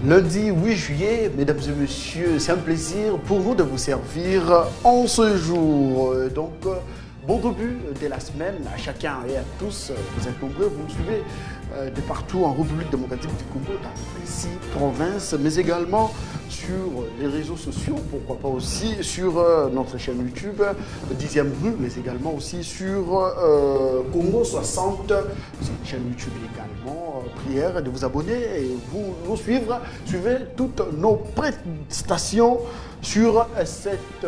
Lundi 8 juillet, mesdames et messieurs, c'est un plaisir pour nous de vous servir en ce jour. Bon début de la semaine à chacun et à tous. Vous êtes nombreux, vous nous suivez de partout en République démocratique du Congo, dans les 6 provinces, mais également sur les réseaux sociaux, pourquoi pas aussi sur notre chaîne YouTube, 10e rue, mais également aussi sur Congo 60, c'est une chaîne YouTube également. Prière de vous abonner et vous nous suivre. Suivez toutes nos prestations sur cette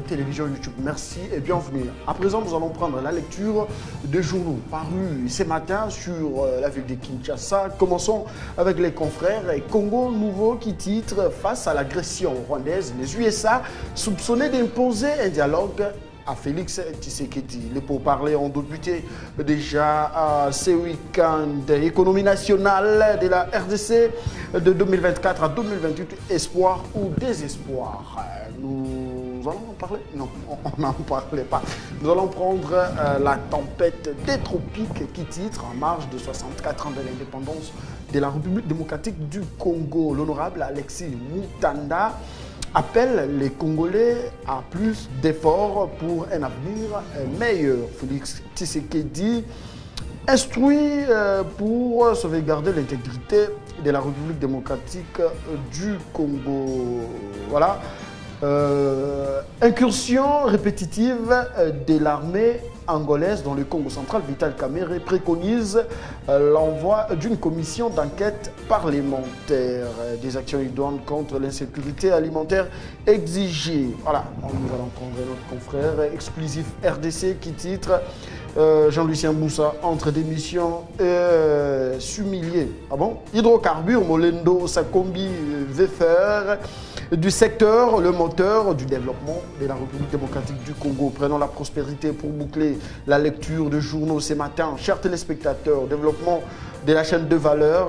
télévision YouTube. Merci et bienvenue. À présent, nous allons prendre la lecture des journaux parus ce matin sur la ville de Kinshasa. Commençons avec les confrères et Congo Nouveau qui titre « Face à l'agression rwandaise, les USA soupçonnés d'imposer un dialogue » à Félix Tshisekedi. Les pourparlers ont débuté déjà ce week-end. Économie nationale de la RDC de 2024 à 2028, espoir ou désespoir. Nous allons en parler? Non, on n'en parlait pas. Nous allons prendre la tempête des tropiques qui titre en marge de 64 ans de l'indépendance de la République démocratique du Congo. L'honorable Alexis Moutanda appelle les Congolais à plus d'efforts pour un avenir meilleur. Félix Tshisekedi instruit pour sauvegarder l'intégrité de la République démocratique du Congo. Voilà. Incursion répétitive de l'armée angolaise dans le Congo central. Vital Kamerhe préconise l'envoi d'une commission d'enquête parlementaire. Des actions idoines contre l'insécurité alimentaire exigées. Voilà, nous allons prendre notre confrère exclusif RDC qui titre Jean-Lucien Moussa entre démission et s'humilier. Ah bon? Hydrocarbures, Molendo, Sakombi, Vefer du secteur, le moteur du développement de la République démocratique du Congo. Prenons la prospérité pour boucler la lecture de journaux ce matin. Chers téléspectateurs, développement de la chaîne de valeur,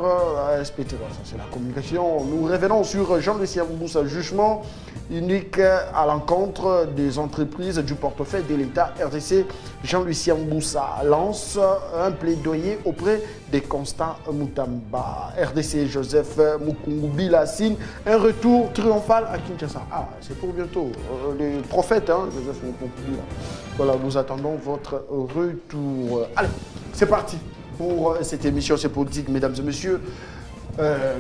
respectez, ça c'est la communication. Nous revenons sur Jean-Lucien Moussa, jugement unique à l'encontre des entreprises du portefeuille de l'État. RDC, Jean-Lucien Moussa lance un plaidoyer auprès des Constant Moutamba. RDC, Joseph Mukungubi signe un retour triomphal à Kinshasa. Ah, c'est pour bientôt. Le prophète, hein, Joseph Mukungubi. Voilà, nous attendons votre retour. Allez, c'est parti pour cette émission, c'est politique, mesdames et messieurs.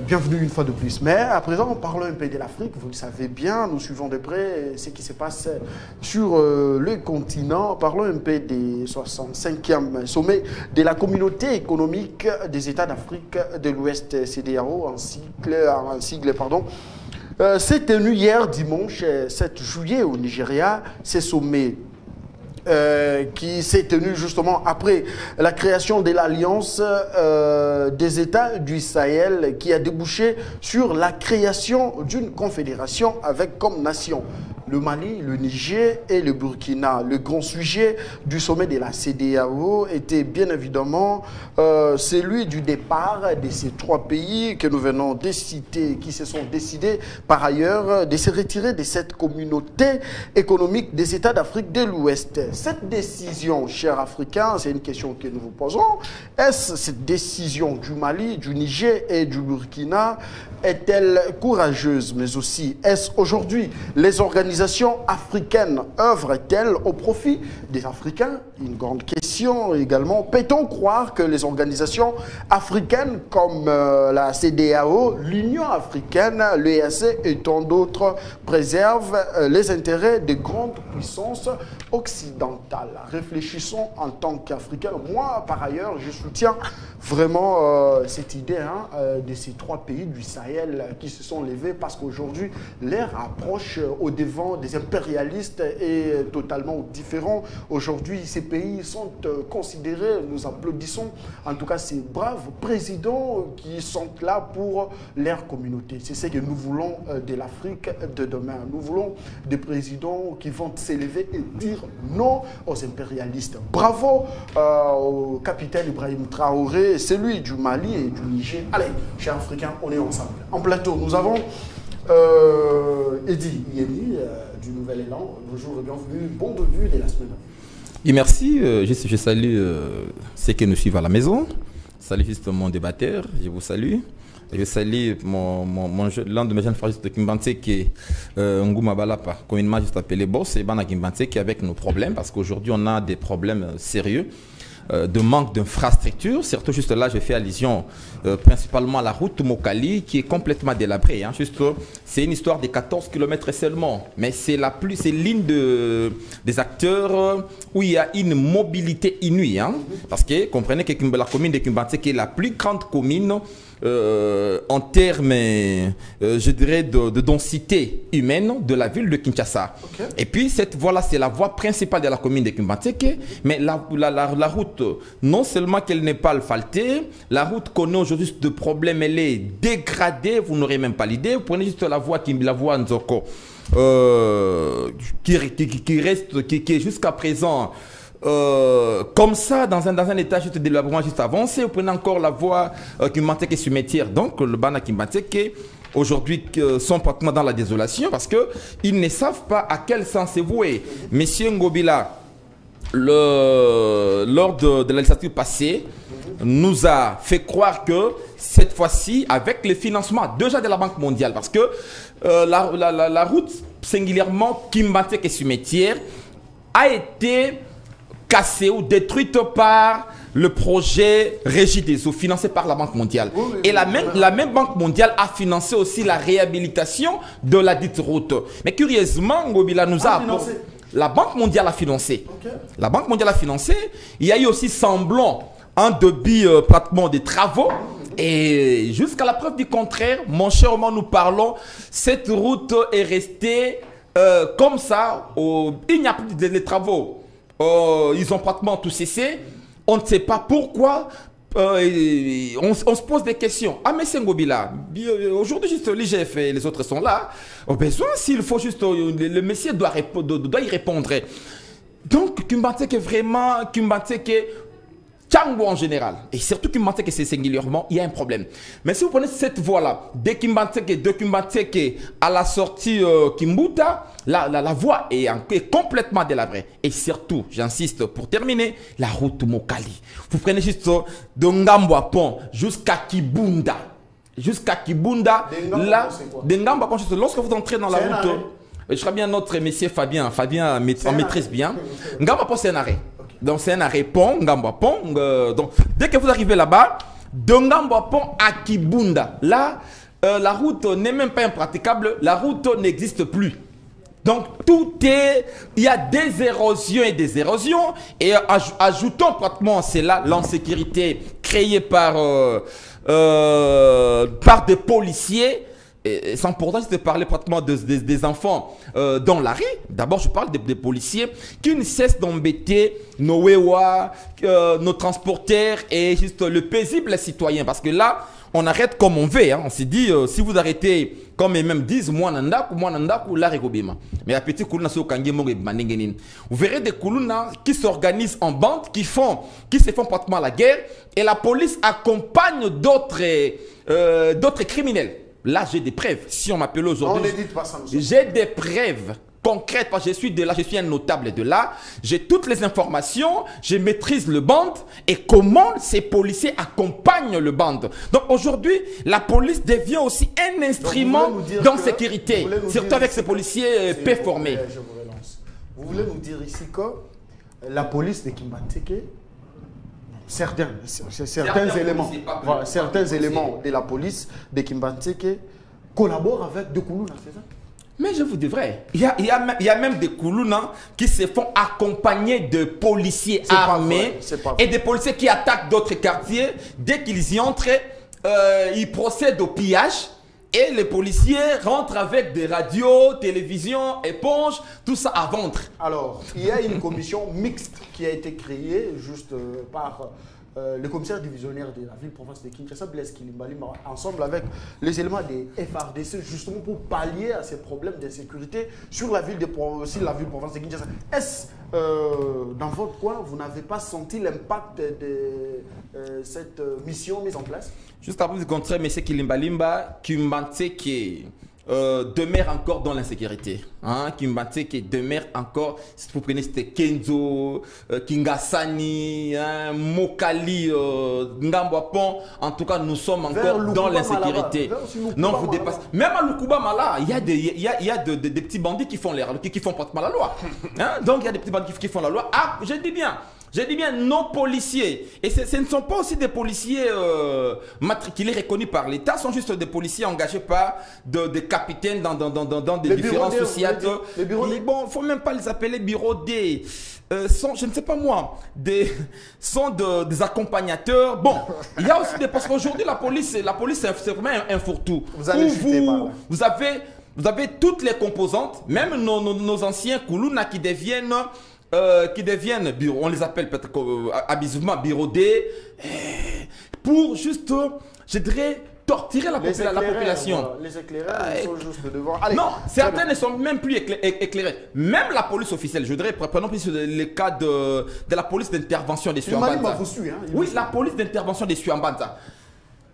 Bienvenue une fois de plus. Mais à présent, parlons un peu de l'Afrique. Vous le savez bien, nous suivons de près ce qui se passe sur le continent. Parlons un peu des 65e sommets de la communauté économique des États d'Afrique de l'Ouest, CEDEAO, en sigle, pardon. C'est tenu hier dimanche 7 juillet au Nigeria. Ces sommets qui s'est tenu justement après la création de l'Alliance des États du Sahel qui a débouché sur la création d'une confédération avec comme nation le Mali, le Niger et le Burkina. Le grand sujet du sommet de la CEDEAO était bien évidemment celui du départ de ces trois pays que nous venons de citer, qui se sont décidés par ailleurs de se retirer de cette communauté économique des États d'Afrique de l'Ouest. Cette décision, chers Africains, c'est une question que nous vous posons. Est-ce cette décision du Mali, du Niger et du Burkina est-elle courageuse, mais aussi est-ce aujourd'hui les organisations africaines œuvrent-elles au profit des Africains? Une grande question également. Peut-on croire que les organisations africaines comme la CEDEAO, l'Union africaine, l'EAC et tant d'autres préservent les intérêts des grandes puissances occidentales? Réfléchissons en tant qu'Africains. Moi, par ailleurs, je soutiens vraiment cette idée de ces trois pays du Sahel qui se sont levés parce qu'aujourd'hui, l'ère approche au devant des impérialistes est totalement différent. Aujourd'hui, ces pays sont considérés, nous applaudissons en tout cas ces braves présidents qui sont là pour leur communauté. C'est ce que nous voulons de l'Afrique de demain. Nous voulons des présidents qui vont s'élever et dire non aux impérialistes. Bravo au capitaine Ibrahim Traoré, celui du Mali et du Niger. Allez, chers Africains, on est ensemble. En plateau, nous avons Eddy Yeni du Nouvel Élan. Bonjour et bienvenue. Bon début de la semaine. Et merci. Je salue ceux qui nous suivent à la maison. Salut justement mon débatteur. Je vous salue. Je salue l'un de mes jeunes frères de Kimbanté qui est Ngouma Balapa, communément juste appelé Boss, et Bana Kimbanté qui est avec nos problèmes parce qu'aujourd'hui on a des problèmes sérieux de manque d'infrastructures. Surtout juste là, je fais allusion principalement à la route Mokali qui est complètement délabrée. Hein. C'est une histoire de 14 km seulement, mais c'est l'une des acteurs où il y a une mobilité inouïe. Hein. Parce que comprenez que la commune de Kimbanté qui est la plus grande commune en termes, je dirais, de densité humaine de la ville de Kinshasa. Okay. Et puis, cette voie-là, c'est la voie principale de la commune de Kimbanteke. Mais la route, non seulement qu'elle n'est pas asphaltée, la route connaît aujourd'hui de problèmes, elle est dégradée, vous n'aurez même pas l'idée. Vous prenez juste la voie Nzoko, qui est jusqu'à présent comme ça, dans un état juste de délabrement juste avancé. Vous prenez encore la voie Kimbanteke cimetière. Donc, le Bana Kimbanteke, aujourd'hui, sont pratiquement dans la désolation parce qu'ils ne savent pas à quel sens c'est voué. Monsieur Ngobila, lors de la législature passée, nous a fait croire que cette fois-ci, avec le financement déjà de la Banque mondiale, parce que la route, singulièrement Kimbanteke cimetière, a été cassée ou détruite par le projet Régideso financé par la Banque mondiale. Oui, et la même Banque mondiale a financé aussi la réhabilitation de la dite route. Mais curieusement, Ngobila nous a financé. La Banque mondiale a financé. Okay. La Banque mondiale a financé. Il y a eu aussi semblant un débit pratiquement des travaux. Et jusqu'à la preuve du contraire, mon cher Omar, nous parlons, cette route est restée comme ça. Il n'y a plus de travaux. Ils ont pratiquement tout cessé. On ne sait pas pourquoi. On se pose des questions. Ah, mais c'est Ngobila. Aujourd'hui, juste l'IGF et les autres sont là. Au besoin, s'il faut juste. Le monsieur doit y répondre. Donc, Kimbanteke, vraiment, Kimbanteke, Tchangbo en général, et surtout Kimbanteke, c'est singulièrement, il y a un problème. Mais si vous prenez cette voie-là, de Kimbanteke à la sortie Kimbuta, la voie est complètement délabrée. Et surtout, j'insiste pour terminer, la route Mokali. Vous prenez juste de Ngambwa Pont jusqu'à Kibunda. Jusqu'à Kibunda, là, de Ngambwa Pont, lorsque vous entrez dans la route, je crois bien notre monsieur Fabien en maîtrise bien. Ngambwa Pont, c'est un arrêt. Donc c'est un arrêt pont, Ngambwa Pont. Donc dès que vous arrivez là-bas, de Ngambwa Pont à Kibunda, là, la route n'est même pas impraticable, la route n'existe plus. Donc il y a des érosions et des érosions. Et ajoutons pratiquement cela l'insécurité créée par des policiers. Et sans pourtant je te parlais pratiquement des enfants dans la rue. D'abord, je parle des policiers qui ne cessent d'embêter nos wewa, nos transporteurs et juste le paisible citoyen. Parce que là, on arrête comme on veut. Hein. On s'est dit, si vous arrêtez, comme ils même disent, moi nandaku, la regobima. Mais à petit kuluna so kange monge manengenin. Vous verrez des kuluna qui s'organisent en bande, qui se font pratiquement la guerre, et la police accompagne d'autres criminels. Là, j'ai des preuves. Si on m'appelle aujourd'hui, j'ai des preuves concrètes parce que je suis de là, je suis un notable de là. J'ai toutes les informations, je maîtrise le bande et comment ces policiers accompagnent le bande. Donc aujourd'hui, la police devient aussi un instrument d'insécurité, surtout avec ces policiers peu formés. Vous voulez nous dire ici que la police de Kimbanteke, certains éléments de la police de Kimbanteke collaborent avec des Koulouna, c'est ça? Mais je vous dis vrai, il y a même des Koulouna qui se font accompagner de policiers armés et des policiers qui attaquent d'autres quartiers. Dès qu'ils y entrent, ils procèdent au pillage. Et les policiers rentrent avec des radios, télévisions, éponges, tout ça à vendre. Alors, il y a une commission mixte qui a été créée juste par le commissaire divisionnaire de la ville-province de Kinshasa, Blaise Kilimbalimba, ensemble avec les éléments des FRDC, justement pour pallier à ces problèmes d'insécurité sur la ville-province de Kinshasa. Est-ce, dans votre coin, vous n'avez pas senti l'impact de cette mission mise en place? Juste avant de contrer M. Kilimbalimba, Kimbanteke demeure encore dans l'insécurité. Hein? Kimbanté qui demeure encore, si vous prenez c'était Kenzo, Kingasani, hein, Mokali, Ngambwapon, en tout cas nous sommes encore dans l'insécurité. Non, vous dépassez. Même à Lukuba Mala, il y a des petits bandits qui font pratiquement la loi. Hein? Donc il y a des petits bandits qui font la loi. Ah, je dis bien, nos policiers, et ce ne sont pas aussi des policiers matriculés, reconnus par l'État, sont juste des policiers engagés par des capitaines dans des différents sociétés. Bon, il ne faut même pas les appeler bureaux D. Je ne sais pas moi, sont des accompagnateurs. Bon, il y a aussi des... Parce qu'aujourd'hui, la police c'est vraiment un fourre-tout. Vous avez toutes les composantes, même nos anciens Koulouna qui deviennent bureau, on les appelle peut-être abusivement bureau D, pour juste, je dirais, torturer la population. Les éclaireurs sont juste devant. Allez, non, certains ne sont même plus éclairés. Même la police officielle, je dirais, prenons plus le cas de la police d'intervention des Suambanza. Oui, la police d'intervention des Suambanza.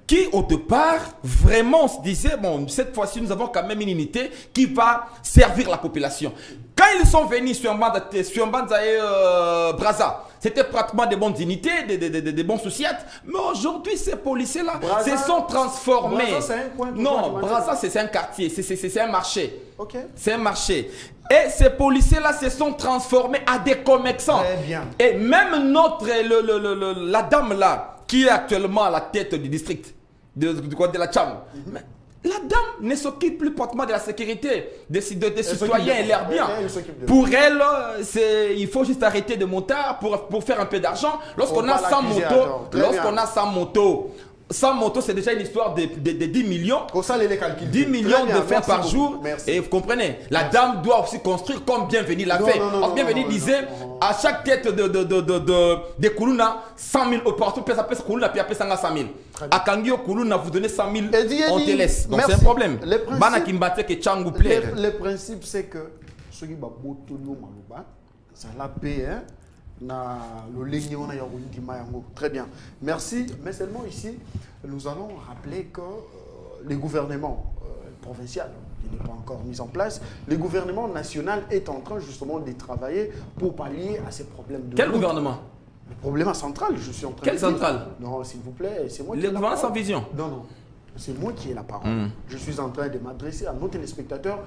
Qui au départ, vraiment on se disait, bon, cette fois-ci nous avons quand même une unité qui va servir la population. Quand ils sont venus sur Mbanza et Braza, c'était pratiquement des bonnes unités, des bons sociétés. Mais aujourd'hui, ces policiers-là se sont transformés. Braza, c'est un coin. Non, Braza, c'est un quartier, c'est un marché. Okay. C'est un marché. Et ces policiers-là se sont transformés à des commerçants. Très bien. Et même la dame là, qui est actuellement à la tête du district, de la Tcham. La dame ne s'occupe plus pratiquement de la sécurité des citoyens et leur bien. Pour elle, il faut juste arrêter de monter pour faire un peu d'argent. Lorsqu'on a 100 motos, 100 motos, c'est déjà une histoire de 10 millions. 10 millions de francs par jour. Merci. Et vous comprenez, la dame doit aussi construire comme Bienvenue l'a fait. Bienvenue disait, à chaque tête de Koulouna, 100 000 partout, puis après Koulouna, puis après 100 000. À Kangio, Koulouna, vous donnez 100 000, on te laisse. Donc c'est un problème. Le principe, c'est que ceux qui ont c'est la paix. Très bien, merci. Mais seulement ici, nous allons rappeler que les gouvernements provinciaux, qui n'est pas encore mis en place, le gouvernement national est en train justement de travailler pour pallier à ces problèmes de... Quel gouvernement? Le problème central, je suis en train de dire. Quelle centrale? Non, s'il vous plaît, c'est moi qui... Le gouvernement sans vision? Non, non. C'est moi qui ai la parole. Je suis en train de m'adresser à nos téléspectateurs.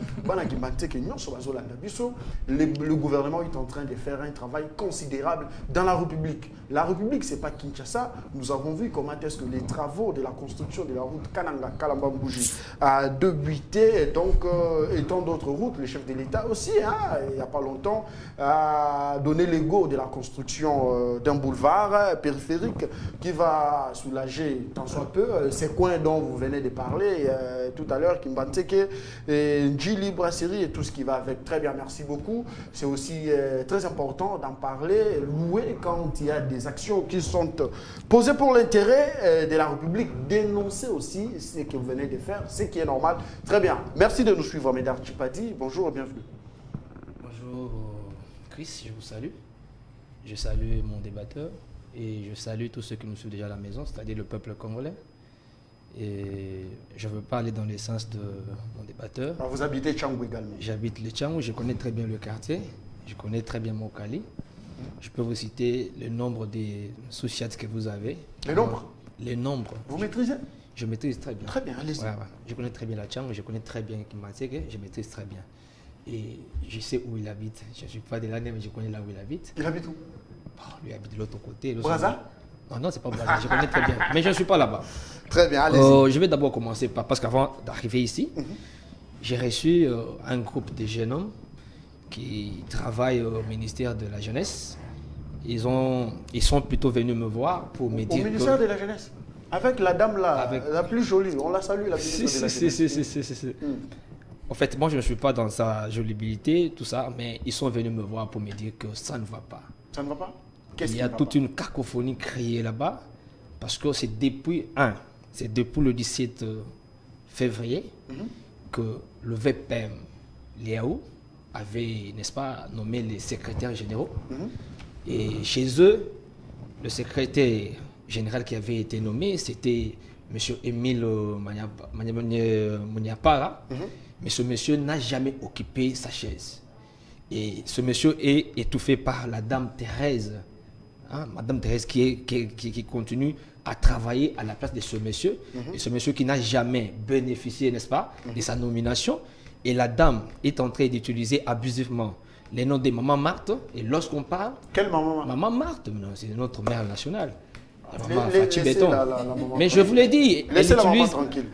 Le gouvernement est en train de faire un travail considérable dans la République. La République, ce n'est pas Kinshasa. Nous avons vu comment est-ce que les travaux de la construction de la route Kananga-Kalambambouji à débuté, donc, et tant d'autres routes, le chef de l'État aussi, hein, il n'y a pas longtemps, a donné le go de la construction d'un boulevard périphérique qui va soulager tant soit peu ces coins dont vous venez de parler tout à l'heure, Kimbanteke, Njili, Brasserie et tout ce qui va avec. Très bien, merci beaucoup. C'est aussi très important d'en parler, louer quand il y a des actions qui sont posées pour l'intérêt de la République, dénoncer aussi ce que vous venez de faire, ce qui est normal. Très bien, merci de nous suivre, Médard Chipadi. Bonjour et bienvenue. Bonjour Chris, je vous salue. Je salue mon débatteur et je salue tous ceux qui nous suivent déjà à la maison, c'est-à-dire le peuple congolais. Et je ne veux pas aller dans le sens de mon débatteur. Alors vous habitez Tchangou également? J'habite le Tchangou, je connais très bien le quartier, je connais très bien Mokali. Je peux vous citer le nombre des sociétés que vous avez. Le nombre? Les nombres. Vous maîtrisez? Je maîtrise très bien. Très bien, allez-y. Ouais. Je connais très bien la Tchangou, je connais très bien Kimateke, je maîtrise très bien. Et je sais où il habite. Je ne suis pas de l'année, mais je connais là où il habite. Il habite où? Lui habite de l'autre côté. Braza? Non, c'est pas Braza, je connais très bien. Mais je ne suis pas là-bas. Très bien, allez-y. Je vais d'abord commencer parce qu'avant d'arriver ici, j'ai reçu un groupe de jeunes hommes qui travaillent au ministère de la Jeunesse. Ils sont plutôt venus me voir pour me dire au ministère de la Jeunesse? Avec la dame là, la plus jolie, on la salue, la ministre de la Jeunesse. En fait, moi je ne suis pas dans sa jolibilité, tout ça, mais ils sont venus me voir pour me dire que ça ne va pas. Ça ne va pas? Il y a toute une cacophonie créée là-bas, parce que c'est depuis le 17 février que le VPM Liaou avait, n'est-ce pas, nommé les secrétaires généraux. Et chez eux, le secrétaire général qui avait été nommé, c'était M. Émile Mouniapara. Mais ce monsieur n'a jamais occupé sa chaise. Et ce monsieur est étouffé par la dame Thérèse. Hein, Madame Thérèse qui continue à travailler à la place de ce monsieur. Et ce monsieur qui n'a jamais bénéficié, n'est-ce pas, de sa nomination. Et la dame est en train d'utiliser abusivement les noms de Maman Marthe. Et lorsqu'on parle... Quelle Maman Marthe? Maman Marthe, c'est notre mère nationale. Maman Laissez Béton. Mais je vous l'ai dit,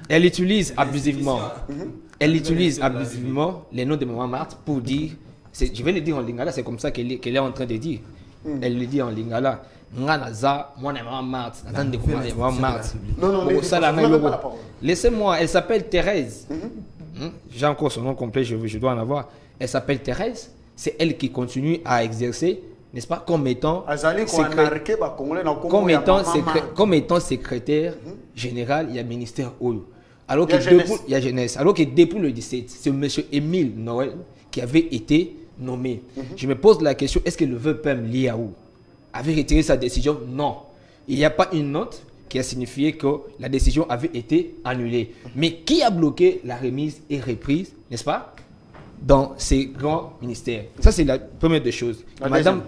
elle utilise abusivement. Elle utilise abusivement les noms de Maman Marthe pour dire... Je vais le dire en lingala, c'est comme ça qu'elle est en train de dire. Elle le dit en lingala. Nganaza, moi, Maman Marthe. Non, laissez-moi, elle s'appelle Thérèse. J'ai encore son nom complet, je dois en avoir. Elle s'appelle Thérèse. C'est elle qui continue à exercer, n'est-ce pas, comme étant secrétaire général, il y a ministère Oyo. Alors que il y a jeunesse. Alors que depuis le 17, c'est M. Émile Noël qui avait été nommé. Je me pose la question, est-ce que le VPM Liaou avait retiré sa décision? Non. Il n'y a pas une note qui a signifié que la décision avait été annulée. Mais qui a bloqué la remise et reprise, n'est-ce pas, dans ces grands ministères? Ça, c'est la première des choses.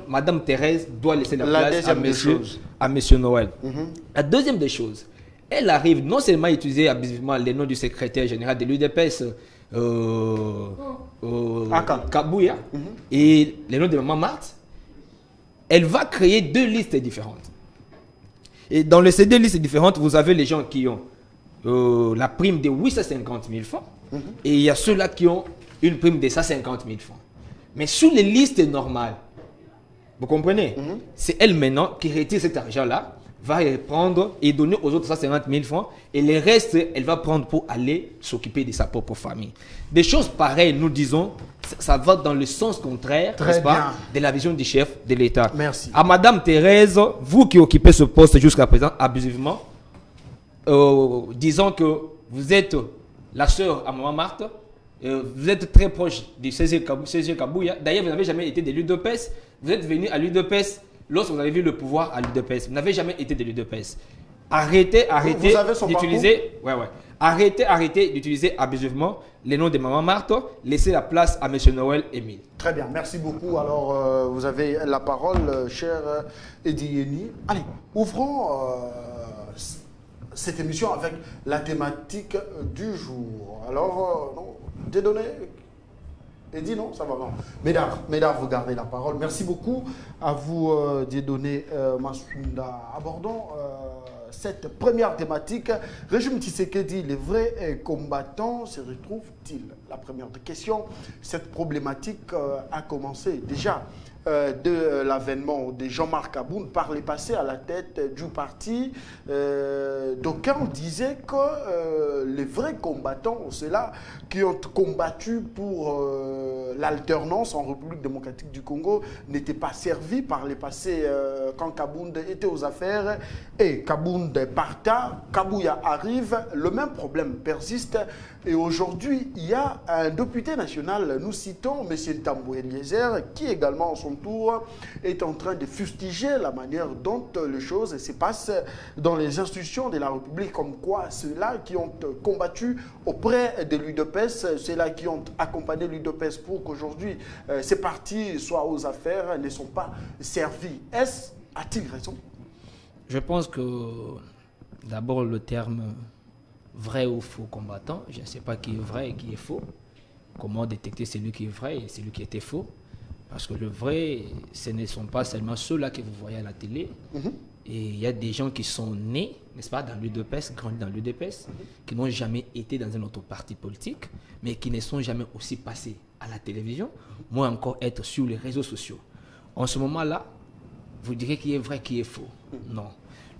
Madame Thérèse doit laisser la place à monsieur Noël. La deuxième des choses, elle arrive non seulement à utiliser abusivement les noms du secrétaire général de l'UDPS, Kabouya, et les noms de Maman Marthe, elle va créer deux listes différentes. Et dans ces deux listes différentes, vous avez les gens qui ont la prime de 850 000 francs, et il y a ceux-là qui ont une prime de 150 000 francs. Mais sous les listes normales, vous comprenez, c'est elle maintenant qui retire cet argent-là, va prendre et donner aux autres 150 000 francs, et le reste, elle va prendre pour aller s'occuper de sa propre famille. Des choses pareilles, nous disons, ça va dans le sens contraire, n'est-ce pas, de la vision du chef de l'État. Merci. À Madame Thérèse, vous qui occupez ce poste jusqu'à présent abusivement, disons que vous êtes la sœur à Maman Marthe, vous êtes très proche du CG Kabouya. D'ailleurs, vous n'avez jamais été de l'UDPS. Vous êtes venu à l'UDPS lorsque vous avez vu le pouvoir à l'UDPS. Vous n'avez jamais été de l'UDPS. Arrêtez d'utiliser... Arrêtez d'utiliser abusivement les noms de Maman Marthe. Laissez la place à M. Noël Émile. Très bien, merci beaucoup. Alors, vous avez la parole, cher Eddie Yeni. Allez, ouvrons cette émission avec la thématique du jour. Alors, Dieudonné, Eddie, non, ça va, non. Médard, vous gardez la parole. Merci beaucoup à vous, Dieudonné Massounda. Abordons cette première thématique. Régime Tshisekedi, les vrais combattants se retrouvent-ils? La première question, cette problématique a commencé déjà de l'avènement de Jean-Marc Aboun par les passés à la tête du parti. D'aucuns disaient que les vrais combattants, ceux-là qui ont combattu pour l'alternance en République démocratique du Congo, n'étaient pas servis par les passés quand Kabound était aux affaires et Kabound parta, Kabouya arrive, le même problème persiste. Et aujourd'hui, il y a un député national, nous citons M. Ntambou Eliezer, qui également, à son tour, est en train de fustiger la manière dont les choses se passent dans les institutions de la République, comme quoi ceux-là qui ont combattu auprès de l'UDPS, ceux-là qui ont accompagné l'UDPS pour qu'aujourd'hui ces partis soient aux affaires, ne sont pas servis. A-t-il raison? Je pense que d'abord le terme vrai ou faux combattant, je ne sais pas qui est vrai et qui est faux. Comment détecter celui qui est vrai et celui qui était faux? Parce que le vrai, ce ne sont pas seulement ceux-là que vous voyez à la télé. Et il y a des gens qui sont nés, n'est-ce pas, dans l'UDPS, grandis dans l'UDPS, qui n'ont jamais été dans un autre parti politique, mais qui ne sont jamais aussi passés à la télévision, moins encore être sur les réseaux sociaux. En ce moment-là, vous direz qui est vrai, qui est faux. Non.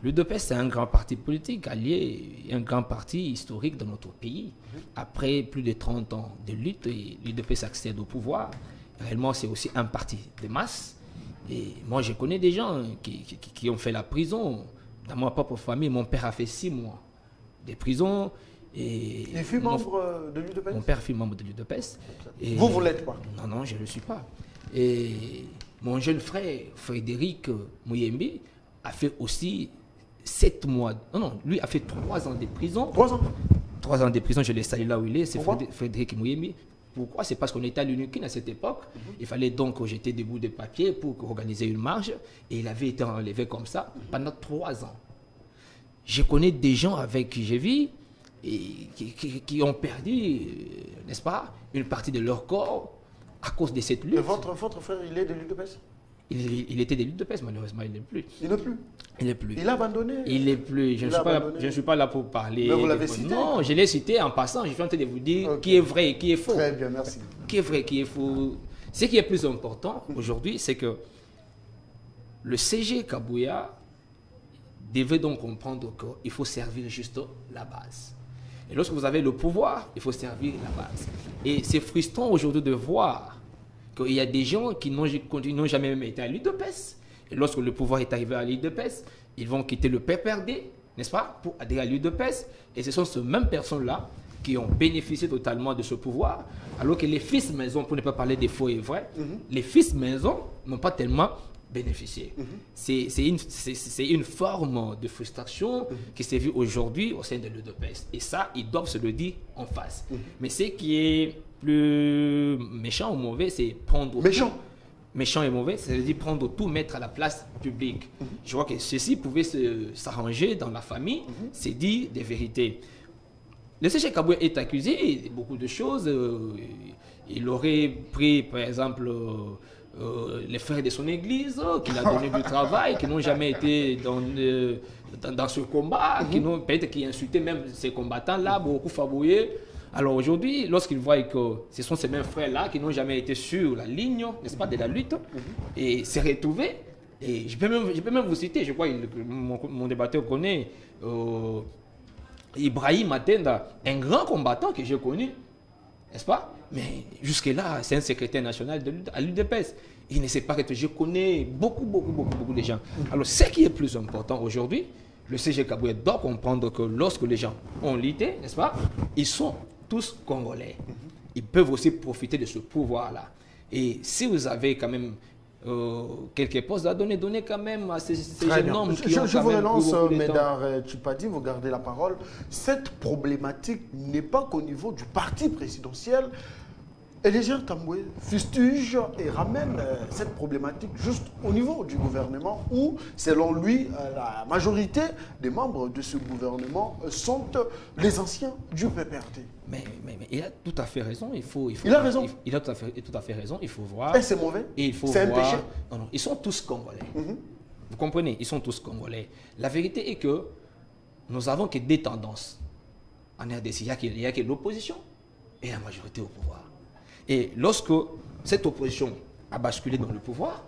L'UDPS, c'est un grand parti politique, allié, un grand parti historique dans notre pays. Après plus de 30 ans de lutte, l'UDPS accède au pouvoir. Réellement, c'est aussi un parti de masse. Et moi, je connais des gens qui ont fait la prison. Dans ma propre famille, mon père a fait 6 mois de prison. Et il fut membre de l'UDPS? Mon père fut membre de l'UDPS. Vous ne l'êtes pas? Non, je ne le suis pas. Et mon jeune frère, Frédéric Mouyembi, a fait aussi 7 mois. Non, lui a fait 3 ans de prison. 3 ans? 3 ans de prison, je l'ai salé là où il est, c'est Pourquoi? Frédéric Mouyemi. Pourquoi? C'est parce qu'on était à l'UNIKIN à cette époque. Il fallait donc jeter des bouts de papier pour organiser une marche. Et il avait été enlevé comme ça pendant 3 ans. Je connais des gens avec qui j'ai vu et qui ont perdu, n'est-ce pas, une partie de leur corps à cause de cette lutte. Et votre frère, il est de l'UDPS? Il était de l'UDPS, malheureusement, il n'est plus. Il n'est plus. Il n'est plus. Il a abandonné. Il n'est plus. Je ne suis pas là pour parler. Mais vous l'avez cité. Non, je l'ai cité en passant. Je suis en train de vous dire Ok. qui est vrai et qui est faux. Très bien, merci. Qui est vrai, qui est faux. Ce qui est plus important aujourd'hui, c'est que le CG Kabouya devait donc comprendre qu'il faut servir juste la base. Et lorsque vous avez le pouvoir, il faut servir la base. Et c'est frustrant aujourd'hui de voir qu'il y a des gens qui n'ont jamais même été à l'UDPS. Et lorsque le pouvoir est arrivé à l'UDPS, ils vont quitter le PPRD, n'est-ce pas, pour adhérer à l'UDPS. Et ce sont ces mêmes personnes-là qui ont bénéficié totalement de ce pouvoir, alors que les fils maison, pour ne pas parler des faux et vrais, les fils maison n'ont pas tellement bénéficié. C'est une forme de frustration qui s'est vue aujourd'hui au sein de l'UDPS. Et ça, ils doivent se le dire en face. Mais ce qui est plus méchant ou mauvais, c'est prendre... Méchant. Méchant et mauvais, c'est-à-dire prendre tout, mettre à la place publique. Je crois que ceci pouvait s'arranger dans la famille, c'est dire des vérités. Le CG Kabouya est accusé de beaucoup de choses. Il aurait pris, par exemple, les frères de son église, qu'il a donné du travail, qui n'ont jamais été dans ce combat, peut-être qui insultaient même ces combattants-là, beaucoup fabouillés. Alors aujourd'hui, lorsqu'ils voient que ce sont ces mêmes frères-là qui n'ont jamais été sur la ligne, n'est-ce pas, de la lutte, et s'est retrouvé, et je peux même vous citer, je crois que mon débatteur connaît Ibrahim Atenda, un grand combattant que j'ai connu, n'est-ce pas? Mais jusque-là, c'est un secrétaire national à l'UDPS. Il ne sait pas que je connais beaucoup de gens. Alors, ce qui est plus important aujourd'hui, le CG Kabouya doit comprendre que lorsque les gens ont lutté, n'est-ce pas, ils sont tous Congolais. Ils peuvent aussi profiter de ce pouvoir-là. Et si vous avez quand même quelques postes à donner, donnez quand même à ces jeunes hommes qui ont Je quand vous même relance, beaucoup de temps. Médard Tchipadi, vous gardez la parole. Cette problématique n'est pas qu'au niveau du parti présidentiel. Eliezer Tamboué fustige et ramène cette problématique juste au niveau du gouvernement où, selon lui, la majorité des membres de ce gouvernement sont les anciens du PPRD. Mais il a tout à fait raison. Il a raison. Il a tout à fait raison. Il faut voir. Et c'est mauvais. Et il faut c'est un voir. péché. Non, ils sont tous Congolais. Vous comprenez? Ils sont tous Congolais. La vérité est que nous avons que des tendances. En RDC, il y a que l'opposition et la majorité au pouvoir. Et lorsque cette opposition a basculé dans le pouvoir,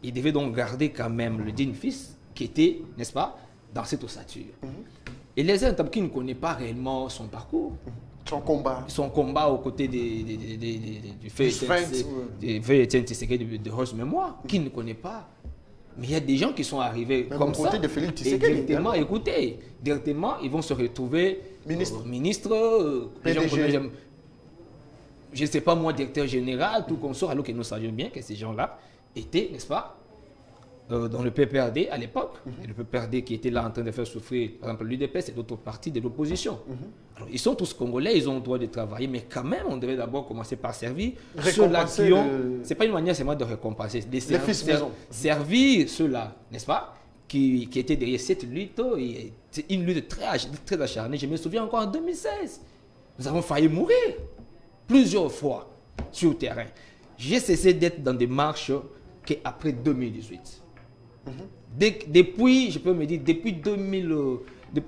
il devait donc garder quand même le digne fils qui était, n'est-ce pas, dans cette ossature. Et les gens qui ne connaissent pas réellement son parcours, son combat aux côtés du fait Étienne Tshisekedi de Rose Mémoire, qui ne connaît pas. Mais il y a des gens qui sont arrivés même comme ça. De Félix et directement, écoutez, directement, ils vont se retrouver ministres, je ne sais pas moi, directeur général, tout consort, alors que nous savions bien que ces gens-là étaient, n'est-ce pas, dans le PPRD à l'époque. Et le PPRD qui était là en train de faire souffrir, par exemple, l'UDPS et d'autres partis de l'opposition. Alors, ils sont tous Congolais, ils ont le droit de travailler, mais quand même, on devait d'abord commencer par servir ceux-là qui ont... C'est pas une manière seulement de récompenser, servir ceux-là, n'est-ce pas, qui étaient derrière cette lutte. C'est une lutte très acharnée. Je me souviens encore en 2016. Nous avons failli mourir plusieurs fois sur le terrain. J'ai cessé d'être dans des marches qu'après 2018. Depuis, je peux me dire, depuis 2000,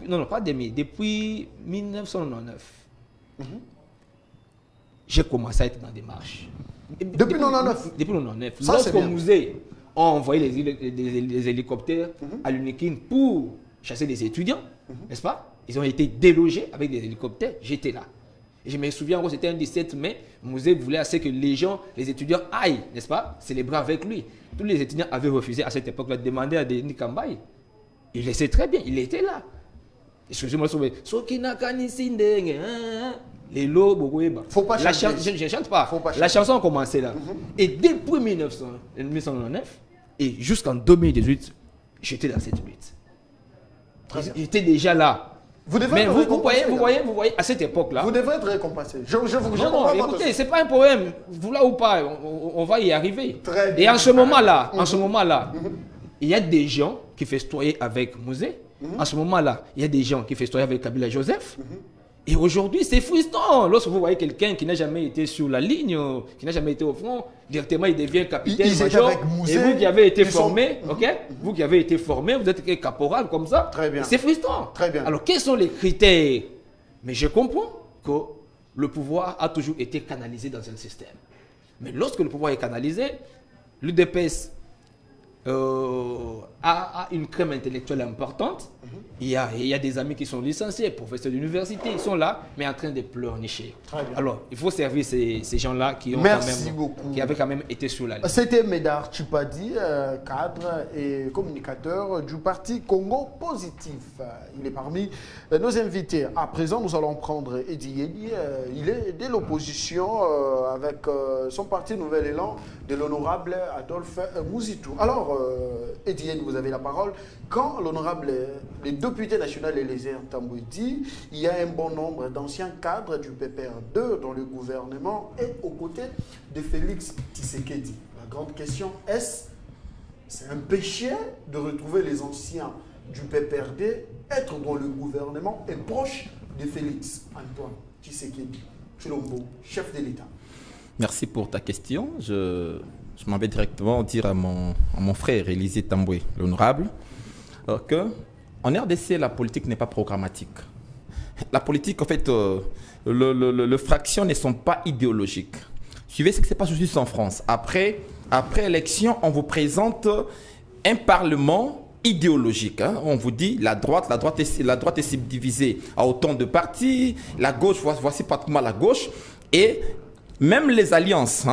non, pas 2000, depuis 1999, j'ai commencé à être dans des marches. Depuis 1999? Depuis 1999. Lorsqu'au musée, on envoyé les hélicoptères à l'UNIKIN pour chasser des étudiants, n'est-ce pas? Ils ont été délogés avec des hélicoptères, j'étais là. Et je me souviens encore, c'était un 17 mai, le musée voulait assez que les gens, les étudiants aillent, n'est-ce pas, célébrer avec lui. Tous les étudiants avaient refusé à cette époque-là de demander à Denis Kambaye. Il le sait très bien, il était là. Excusez-moi, les lots, faut pas chanter. Je ne chante pas. La chanson a commencé là. Et depuis 1999 et jusqu'en 2018, j'étais dans cette lutte. J'étais déjà là. Vous devez Mais être vous récompensé, voyez, à cette époque-là. Vous devez être récompensé. Je Non, comprends votre écoutez, c'est pas un problème. Vous là ou pas, on va y arriver. Très Et bien. en ce moment-là, il y a des gens qui festoyaient avec Mosé. En ce moment-là, il y a des gens qui festoyaient avec Kabila Joseph. Et aujourd'hui, c'est frustrant. Lorsque vous voyez quelqu'un qui n'a jamais été sur la ligne, qui n'a jamais été au front, directement il devient capitaine, Ils étaient major. avec Mouzé, Et vous qui avez été ils sont- formé, ok? Vous qui avez été formé, vous êtes caporal comme ça. Très bien. C'est frustrant. Très bien. Alors, quels sont les critères? Mais je comprends que le pouvoir a toujours été canalisé dans un système. Mais lorsque le pouvoir est canalisé, l'UDPS a une crème intellectuelle importante. Il y a des amis qui sont licenciés, professeurs d'université, ils sont là, mais en train de pleurnicher. Très bien. Alors, il faut servir ces gens-là qui ont Merci beaucoup. qui avaient quand même été sur la ligne. C'était Médard Tchipadi, cadre et communicateur du parti Congo Positif. Il est parmi nos invités. À présent, nous allons prendre Edi Yedi. Il est de l'opposition avec son parti Nouvel Élan de l'honorable Adolphe Mouzitou. Alors, Edi Yedi, vous avez la parole. Quand l'honorable, les députés nationaux et les Tambouy dit, il y a un bon nombre d'anciens cadres du PPR2 dans le gouvernement et aux côtés de Félix Tshisekedi. La grande question est-ce c'est un péché de retrouver les anciens du PPRD, être dans le gouvernement et proche de Félix Antoine Tshisekedi Tshilombo, chef de l'État? Merci pour ta question. Je m'en vais directement dire à mon frère Élisée Tamboué, l'honorable, que en RDC, la politique n'est pas programmatique. La politique, en fait, les fractions ne sont pas idéologiques. Suivez ce qui se passe juste en France. Après élection, on vous présente un parlement idéologique. Hein. On vous dit la droite est subdivisée à autant de partis. La gauche, voici pratiquement la gauche. Et même les alliances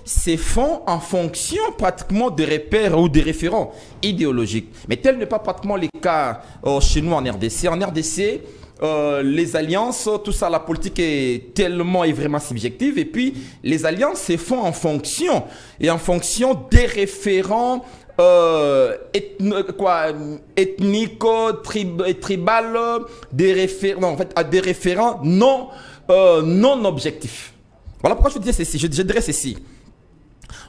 se font en fonction pratiquement de repères ou de référents idéologiques. Mais tel n'est pas pratiquement le cas chez nous en RDC. En RDC, les alliances, tout ça, la politique est tellement et vraiment subjective. Et puis, les alliances se font en fonction des référents ethniques, tribales, des référents non objectifs. Voilà pourquoi je disais ceci. Je dirais ceci.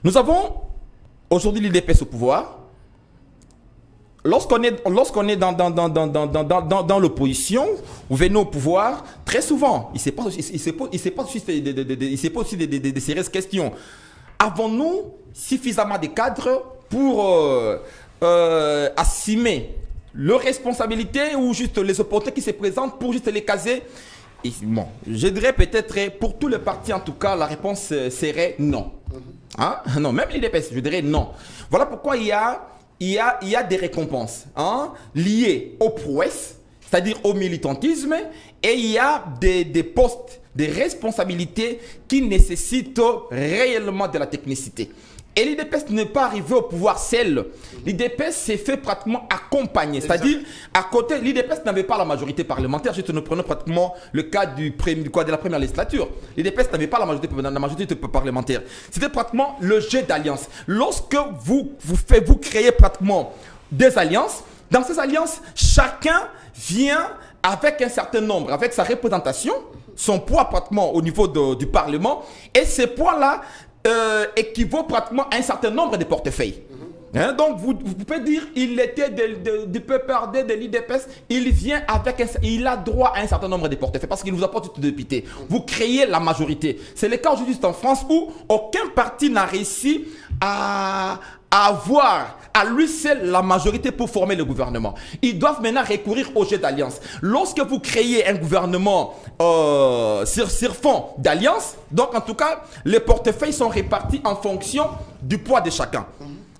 Nous avons aujourd'hui l'UDPS au pouvoir. Lorsqu'on est dans l'opposition, vous venez au pouvoir, très souvent, il se pose aussi des sérieuses questions. Avons-nous suffisamment de cadres pour assumer leurs responsabilités ou juste les opportunités qui se présentent pour juste les caser? Et bon, je dirais peut-être pour tous les partis, en tout cas, la réponse serait non. Hein? Non, même l'UDPS, je dirais non. Voilà pourquoi il y a des récompenses liées aux prouesses, c'est-à-dire au militantisme, et il y a des postes, des responsabilités qui nécessitent réellement de la technicité. Et l'UDPS n'est pas arrivé au pouvoir seul. L'UDPS s'est fait pratiquement accompagner. C'est-à-dire, à côté, l'UDPS n'avait pas la majorité parlementaire. Juste, nous prenons pratiquement le cas de la première législature. L'UDPS n'avait pas la majorité parlementaire. C'était pratiquement le jeu d'alliance. Lorsque vous créez pratiquement des alliances, dans ces alliances, chacun vient avec un certain nombre, avec sa représentation, son poids pratiquement au niveau du Parlement. Et ces poids-là équivaut pratiquement à un certain nombre de portefeuilles. Hein, donc vous pouvez dire il était du PPRD, de l'UDPS, il a droit à un certain nombre de portefeuilles parce qu'il vous apporte toute député. Vous créez la majorité. C'est le cas aujourd'hui en France où aucun parti n'a réussi à avoir à lui seul la majorité pour former le gouvernement. Ils doivent maintenant recourir au jeu d'alliance. Lorsque vous créez un gouvernement sur fond d'alliance, donc en tout cas, les portefeuilles sont répartis en fonction du poids de chacun.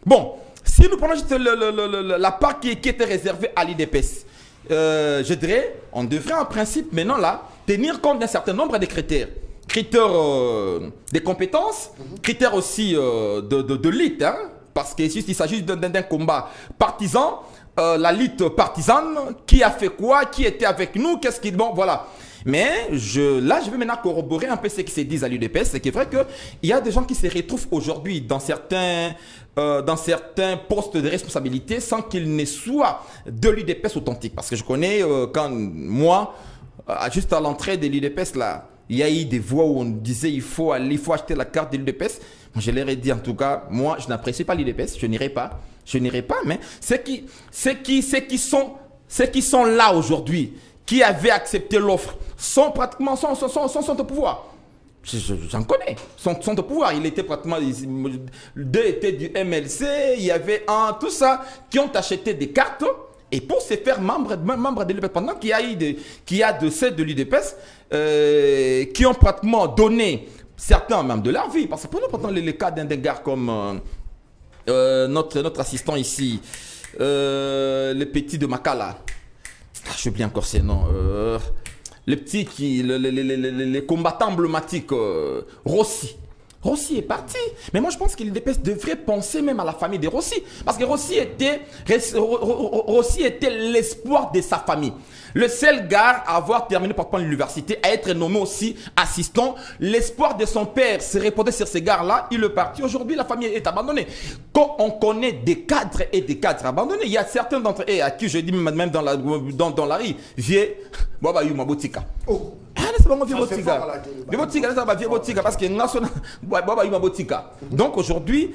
Bon, si nous prenons juste la part qui était réservée à l'UDPS, je dirais, on devrait en principe maintenant là tenir compte d'un certain nombre de critères. Critères des compétences, critères aussi de lutte, hein, parce qu'il s'agit d'un combat partisan, la lutte partisane, qui a fait quoi, qui était avec nous, qu'est-ce qu'il... Bon, voilà. Mais là, je vais maintenant corroborer un peu ce qui se dit à l'UDPS. C'est qu'il est vrai qu'il y a des gens qui se retrouvent aujourd'hui dans certains postes de responsabilité sans qu'ils ne soient de l'UDPS authentique. Parce que je connais quand moi, juste à l'entrée de l'UDPS, là, il y a eu des voix où on disait il faut acheter la carte de l'UDPS. Moi, je leur ai dit en tout cas, moi, je n'apprécie pas l'UDPS, je n'irai pas. Je n'irai pas, mais ceux qui sont là aujourd'hui, qui avaient accepté l'offre, sont pratiquement sont au pouvoir. J'en connais, sont au pouvoir. Il était pratiquement, deux étaient du MLC, il y avait un, tout ça, qui ont acheté des cartes. Et pour se faire membre de l'UDPS, pendant qu'il y a de ceux de l'UDPS qui ont pratiquement donné certains même de leur vie. Parce que prenons les cas d'un gars comme notre assistant ici, le petit de Makala. J'oublie encore ses noms. Le petit les combattants emblématiques, Rossi. Rossi est parti. Mais moi, je pense que l'UDPS devrait penser même à la famille de Rossi. Parce que Rossi était l'espoir de sa famille. Le seul gars à avoir terminé par l'université, à être nommé aussi assistant. L'espoir de son père s'est reposé sur ces gars-là. Il est parti. Aujourd'hui, la famille est abandonnée. Quand on connaît des cadres et des cadres abandonnés, il y a certains d'entre eux à qui je dis même dans la rue, vieux, Baba Yuma Botika. Oh. Parce que donc aujourd'hui,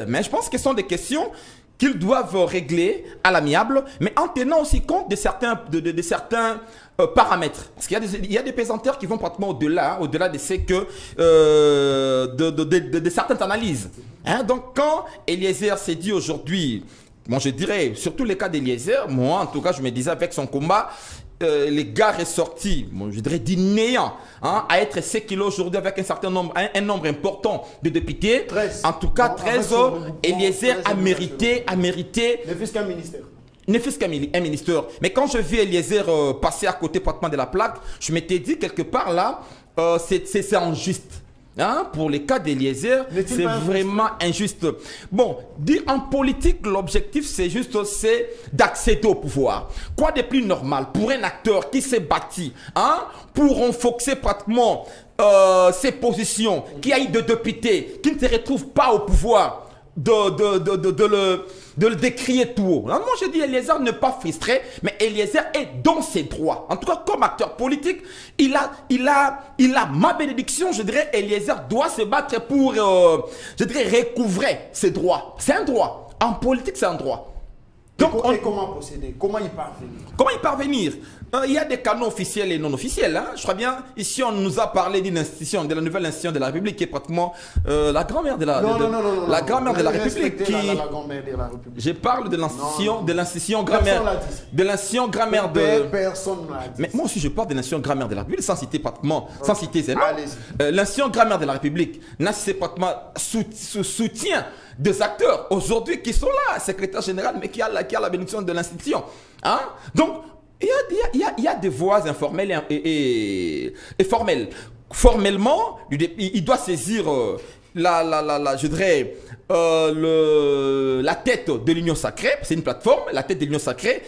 mais je pense que ce sont des questions qu'ils doivent régler à l'amiable, mais en tenant aussi compte de certains, paramètres. Parce qu'il y a des pesanteurs qui vont pratiquement au-delà de ce que de certaines analyses. Hein? Donc quand Eliezer s'est dit aujourd'hui, bon, je dirais, surtout les cas d'Eliezer, moi en tout cas je me disais avec son combat, les gars ressortis, bon, je dirais du néant, hein, à être ce qu'il est aujourd'hui avec un certain nombre, un nombre important de députés. 13. En tout cas, 13, Eliezer a mérité. Ne fût-ce qu'un ministère. Ne fût-ce qu'un ministère. Mais quand je vis Eliezer passer à côté pratiquement de la plaque, je m'étais dit quelque part là, c'est injuste. Hein, pour les cas d'Eliezer, c'est vraiment injuste. Bon, dire en politique, l'objectif c'est d'accéder au pouvoir. Quoi de plus normal pour un acteur qui s'est bâti, hein, pour renforcer pratiquement ses positions, qui a eu de députés, qui ne se retrouve pas au pouvoir, de le décrier tout haut. Alors, moi, je dis, Eliezer n'est pas frustré, mais Eliezer est dans ses droits. En tout cas, comme acteur politique, il a ma bénédiction. Je dirais, Eliezer doit se battre pour, je dirais, recouvrer ses droits. C'est un droit. En politique, c'est un droit. Donc, et comment procéder? Comment y parvenir? Comment y parvenir? Il y a des canaux officiels et non officiels. Hein. Je crois bien, ici on nous a parlé d'une institution, de la nouvelle institution de la République qui est pratiquement la grand-mère de la République. La grand-mère de la République. Je parle de l'institution grand-mère. De l'institution grand-mère de... Personne ne l'a dit. Mais moi aussi je parle de l'institution grand-mère de la République sans citer pratiquement, sans citer Zénon. L'institution grand-mère de la République n'a cité pratiquement soutien des acteurs aujourd'hui qui sont là, secrétaire général, mais qui a la bénédiction de l'institution. Hein? Donc, il y a des voies informelles et formelles. Formellement, il doit saisir je dirais, la tête de l'Union Sacrée, c'est une plateforme, la tête de l'Union Sacrée,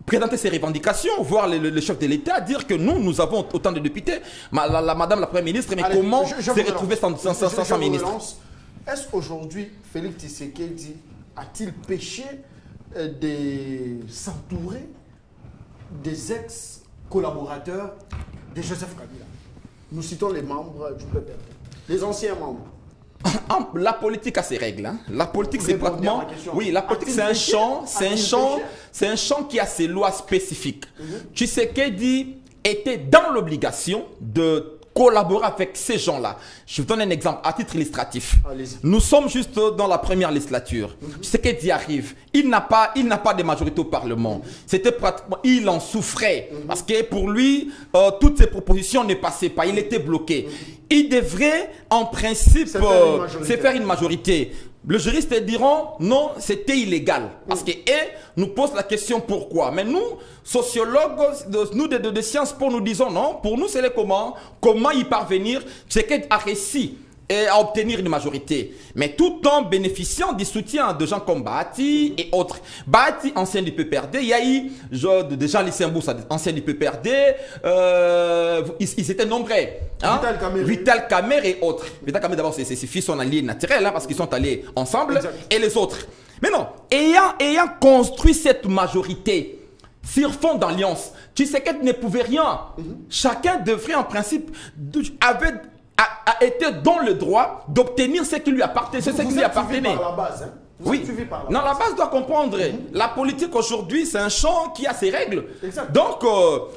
présenter ses revendications, voir le chef de l'État, dire que nous avons autant de députés, madame la Première ministre, mais comment se retrouver sans ministre? Est-ce qu'aujourd'hui, Félix Tshisekedi a-t-il péché de s'entourer des ex-collaborateurs de Joseph Kabila? Nous citons les membres du PPRD, les anciens membres. La politique a ses règles. Hein. La politique, c'est pratiquement... Oui, la politique, c'est un champ qui a ses lois spécifiques. Tshisekedi était dans l'obligation de collaborer avec ces gens-là. Je vous donne un exemple à titre illustratif. Nous sommes juste dans la première législature. Tshisekedi arrive. Il n'a pas de majorité au Parlement. C'était pratiquement... Il en souffrait. Parce que pour lui, toutes ses propositions ne passaient pas. Il était bloqué. Il devrait, en principe, se faire une majorité. Les juristes diront non, c'était illégal. Parce qu'ils nous posent la question pourquoi. Mais nous, sociologues, nous de sciences pour nous disons non. Pour nous, c'est comment y parvenir. C'est qu'il a réussi et à obtenir une majorité, mais tout en bénéficiant du soutien de gens comme Bahati et autres. Bahati, ancien du PPRD, il y a eu des gens Lycémbous, ancien du PPRD, ils étaient nombreux. Hein? Vital Kamer et autres. Vital Kamer, d'abord, ses fils sont alliés naturels, hein, parce qu'ils sont allés ensemble, exact. Et les autres. Mais non, ayant construit cette majorité sur fond d'alliance, Tshisekedi ne pouvait rien. Chacun devrait, en principe, a été dans le droit d'obtenir ce qui lui appartenait. C'est ce qui lui appartenait. Par la base, hein? Oui. Non, la base doit comprendre. La politique aujourd'hui, c'est un champ qui a ses règles. Exact. Donc,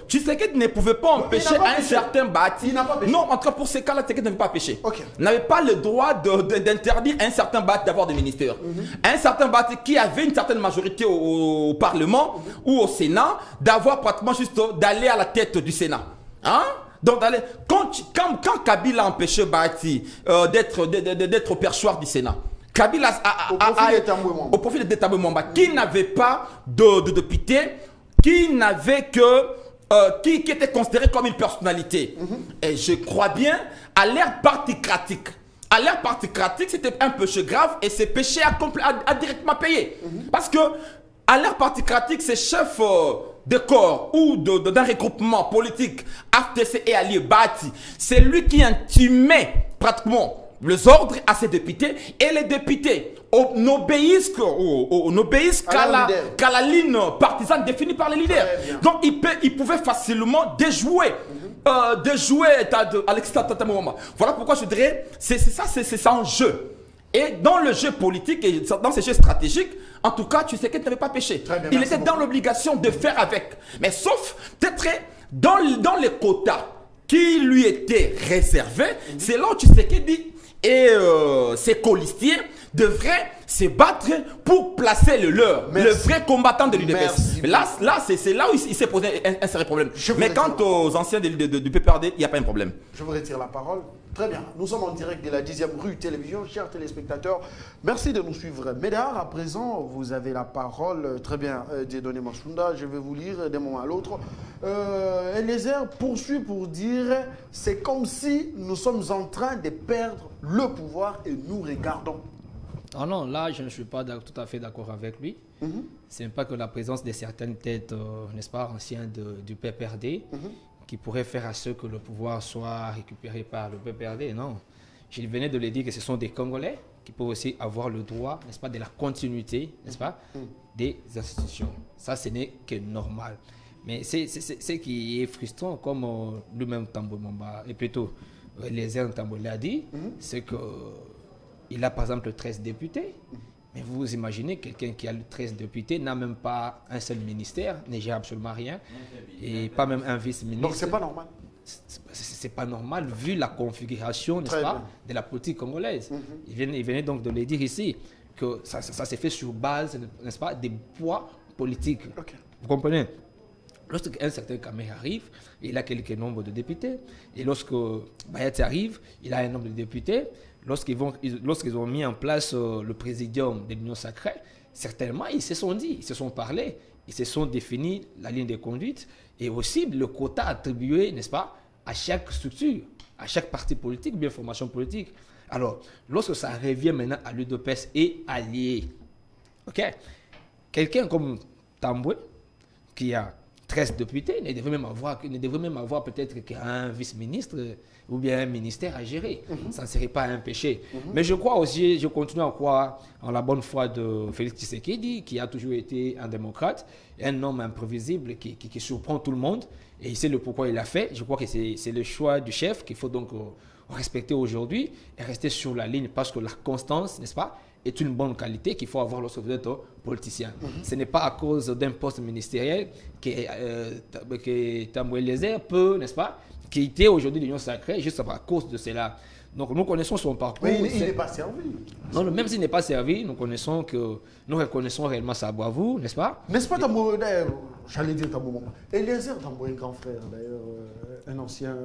Tshisekedi ne pouvait pas empêcher un certain Bahati. Non, en tout cas, pour ces cas-là, Tshisekedi n'avait pas péché. Okay. N'avait pas le droit d'interdire un certain Bahati d'avoir des ministères. Un certain Bahati qui avait une certaine majorité au Parlement ou au Sénat, d'avoir pratiquement juste d'aller à la tête du Sénat. Hein? Donc, quand Kabila a empêché Bahati d'être au perchoir du Sénat, Kabila au profit de Tambwe Mwamba, qui n'avait pas de député, qui n'avait que qui était considéré comme une personnalité. Et je crois bien, à l'ère particratique. À l'ère particratique, c'était un péché grave et ce péché a directement payé. Parce que à l'ère particratique, ces chefs de corps ou d'un regroupement politique, FTC et alliés Bahati, c'est lui qui intimait pratiquement les ordres à ses députés, et les députés n'obéissent qu'à la ligne partisane définie par les leaders. Donc ils pouvaient facilement déjouer Alexis Tata Mwamba. Voilà pourquoi je dirais, c'est ça en jeu. Et dans le jeu politique et dans ces jeux stratégiques, en tout cas, tu sais qu'il n'avait pas péché. Il était dans l'obligation de faire avec. Mais sauf peut-être dans les quotas qui lui étaient réservés, c'est là où tu sais qu'il dit et ses colistiers devraient se battre pour placer le leur, le vrai combattant de l'UDPS. Là c'est là où il s'est posé un sérieux problème. Mais quant aux anciens du PPRD, il n'y a pas un problème. Je vous retire la parole. Très bien. Nous sommes en direct de la 10e rue Télévision, chers téléspectateurs. Merci de nous suivre. Médard, à présent, vous avez la parole. Très bien, Dieudonné Massounda, je vais vous lire d'un moment à l'autre. Eliezer poursuit pour dire « C'est comme si nous sommes en train de perdre le pouvoir et nous regardons ». Ah non, là, je ne suis pas tout à fait d'accord avec lui. Ce n'est pas que la présence de certaines têtes, n'est-ce pas, anciennes du PPRD, qui pourrait faire à ce que le pouvoir soit récupéré par le PPRD, non. Je venais de le dire que ce sont des Congolais qui peuvent aussi avoir le droit, n'est-ce pas, de la continuité, n'est-ce pas, des institutions. Ça, ce n'est que normal. Mais ce qui est frustrant, comme lui-même Tambwe Mwamba, et plutôt Eliezer Tambwe l'a dit, c'est qu'il a par exemple 13 députés. Mais vous imaginez, quelqu'un qui a 13 députés n'a même pas un seul ministère, ne gère absolument rien, et pas même un vice-ministre. Donc c'est pas normal. C'est pas normal vu la configuration, n'est-ce pas, de la politique congolaise. Il venait donc de le dire ici, que ça s'est fait sur base, n'est-ce pas, des poids politiques. Vous comprenez? Lorsqu'un certain Kamer arrive, il a quelques nombres de députés, et lorsque Bahati arrive, il a un nombre de députés. Lorsqu'ils ont mis en place le présidium de l'Union sacrée, certainement, ils se sont dit, ils se sont parlé, ils se sont définis la ligne de conduite et aussi le quota attribué, n'est-ce pas, à chaque structure, à chaque parti politique, bien formation politique. Alors, lorsque ça revient maintenant à l'UDPS et alliés, quelqu'un comme Tambwe, qui a 13 députés, ne devrait même avoir peut-être qu'un vice-ministre ou bien un ministère à gérer. Ça ne serait pas un péché. Mais je crois aussi, je continue à croire en la bonne foi de Félix Tshisekedi, qui a toujours été un démocrate, un homme imprévisible qui surprend tout le monde. Et il sait le pourquoi il l'a fait. Je crois que c'est le choix du chef qu'il faut donc respecter aujourd'hui et rester sur la ligne parce que la constance, n'est-ce pas, est une bonne qualité qu'il faut avoir lorsque vous êtes politicien. Ce n'est pas à cause d'un poste ministériel que Tambwe Eliezer peut, n'est-ce pas, quitter aujourd'hui l'Union sacrée juste à cause de cela. Donc nous connaissons son parcours. Mais il n'est pas servi. Non, même s'il n'est pas servi, nous reconnaissons réellement sa bravoure, n'est-ce pas? N'est-ce pas Tambwe, d'ailleurs, j'allais dire Tambwe Mwamba. Eliezer Tambwe, un grand frère, d'ailleurs, un ancien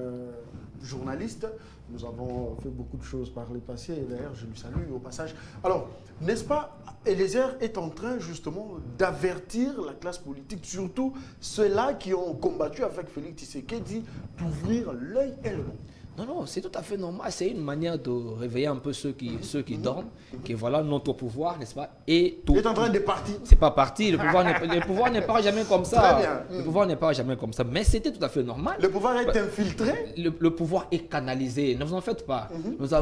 journaliste. Nous avons fait beaucoup de choses par le passé, et d'ailleurs, je lui salue au passage. Alors, n'est-ce pas, Eliezer est en train justement d'avertir la classe politique, surtout ceux-là qui ont combattu avec Félix Tshisekedi, d'ouvrir l'œil et le monde. Non, non, c'est tout à fait normal. C'est une manière de réveiller un peu ceux qui dorment, que voilà, notre pouvoir, n'est-ce pas, est tout. Il est en train de partir. C'est pas parti. Le pouvoir n'est pas jamais comme ça. Très bien. Le pouvoir n'est pas jamais comme ça. Mais c'était tout à fait normal. Le pouvoir est infiltré. Le pouvoir est canalisé. Ne vous en faites pas. Nous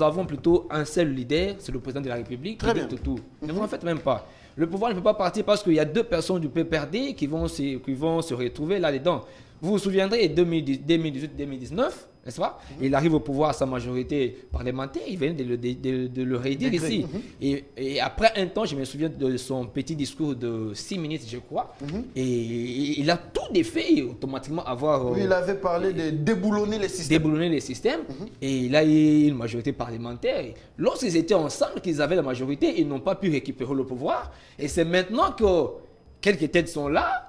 avons plutôt un seul leader, c'est le président de la République. Très qui bien. dicte tout. Ne vous en faites même pas. Le pouvoir ne peut pas partir parce qu'il y a 2 personnes du PPRD qui vont se retrouver là-dedans. Vous vous souviendrez, 2018-2019, n'est-ce pas? Il arrive au pouvoir à sa majorité parlementaire, il vient de le réédire ici. Et après un temps, je me souviens de son petit discours de 6 minutes, je crois, et il a tout défait automatiquement avoir... Oui, il avait parlé de déboulonner les systèmes. Déboulonner les systèmes, et il a eu une majorité parlementaire. Lorsqu'ils étaient ensemble, qu'ils avaient la majorité, ils n'ont pas pu récupérer le pouvoir. Et c'est maintenant que quelques têtes sont là,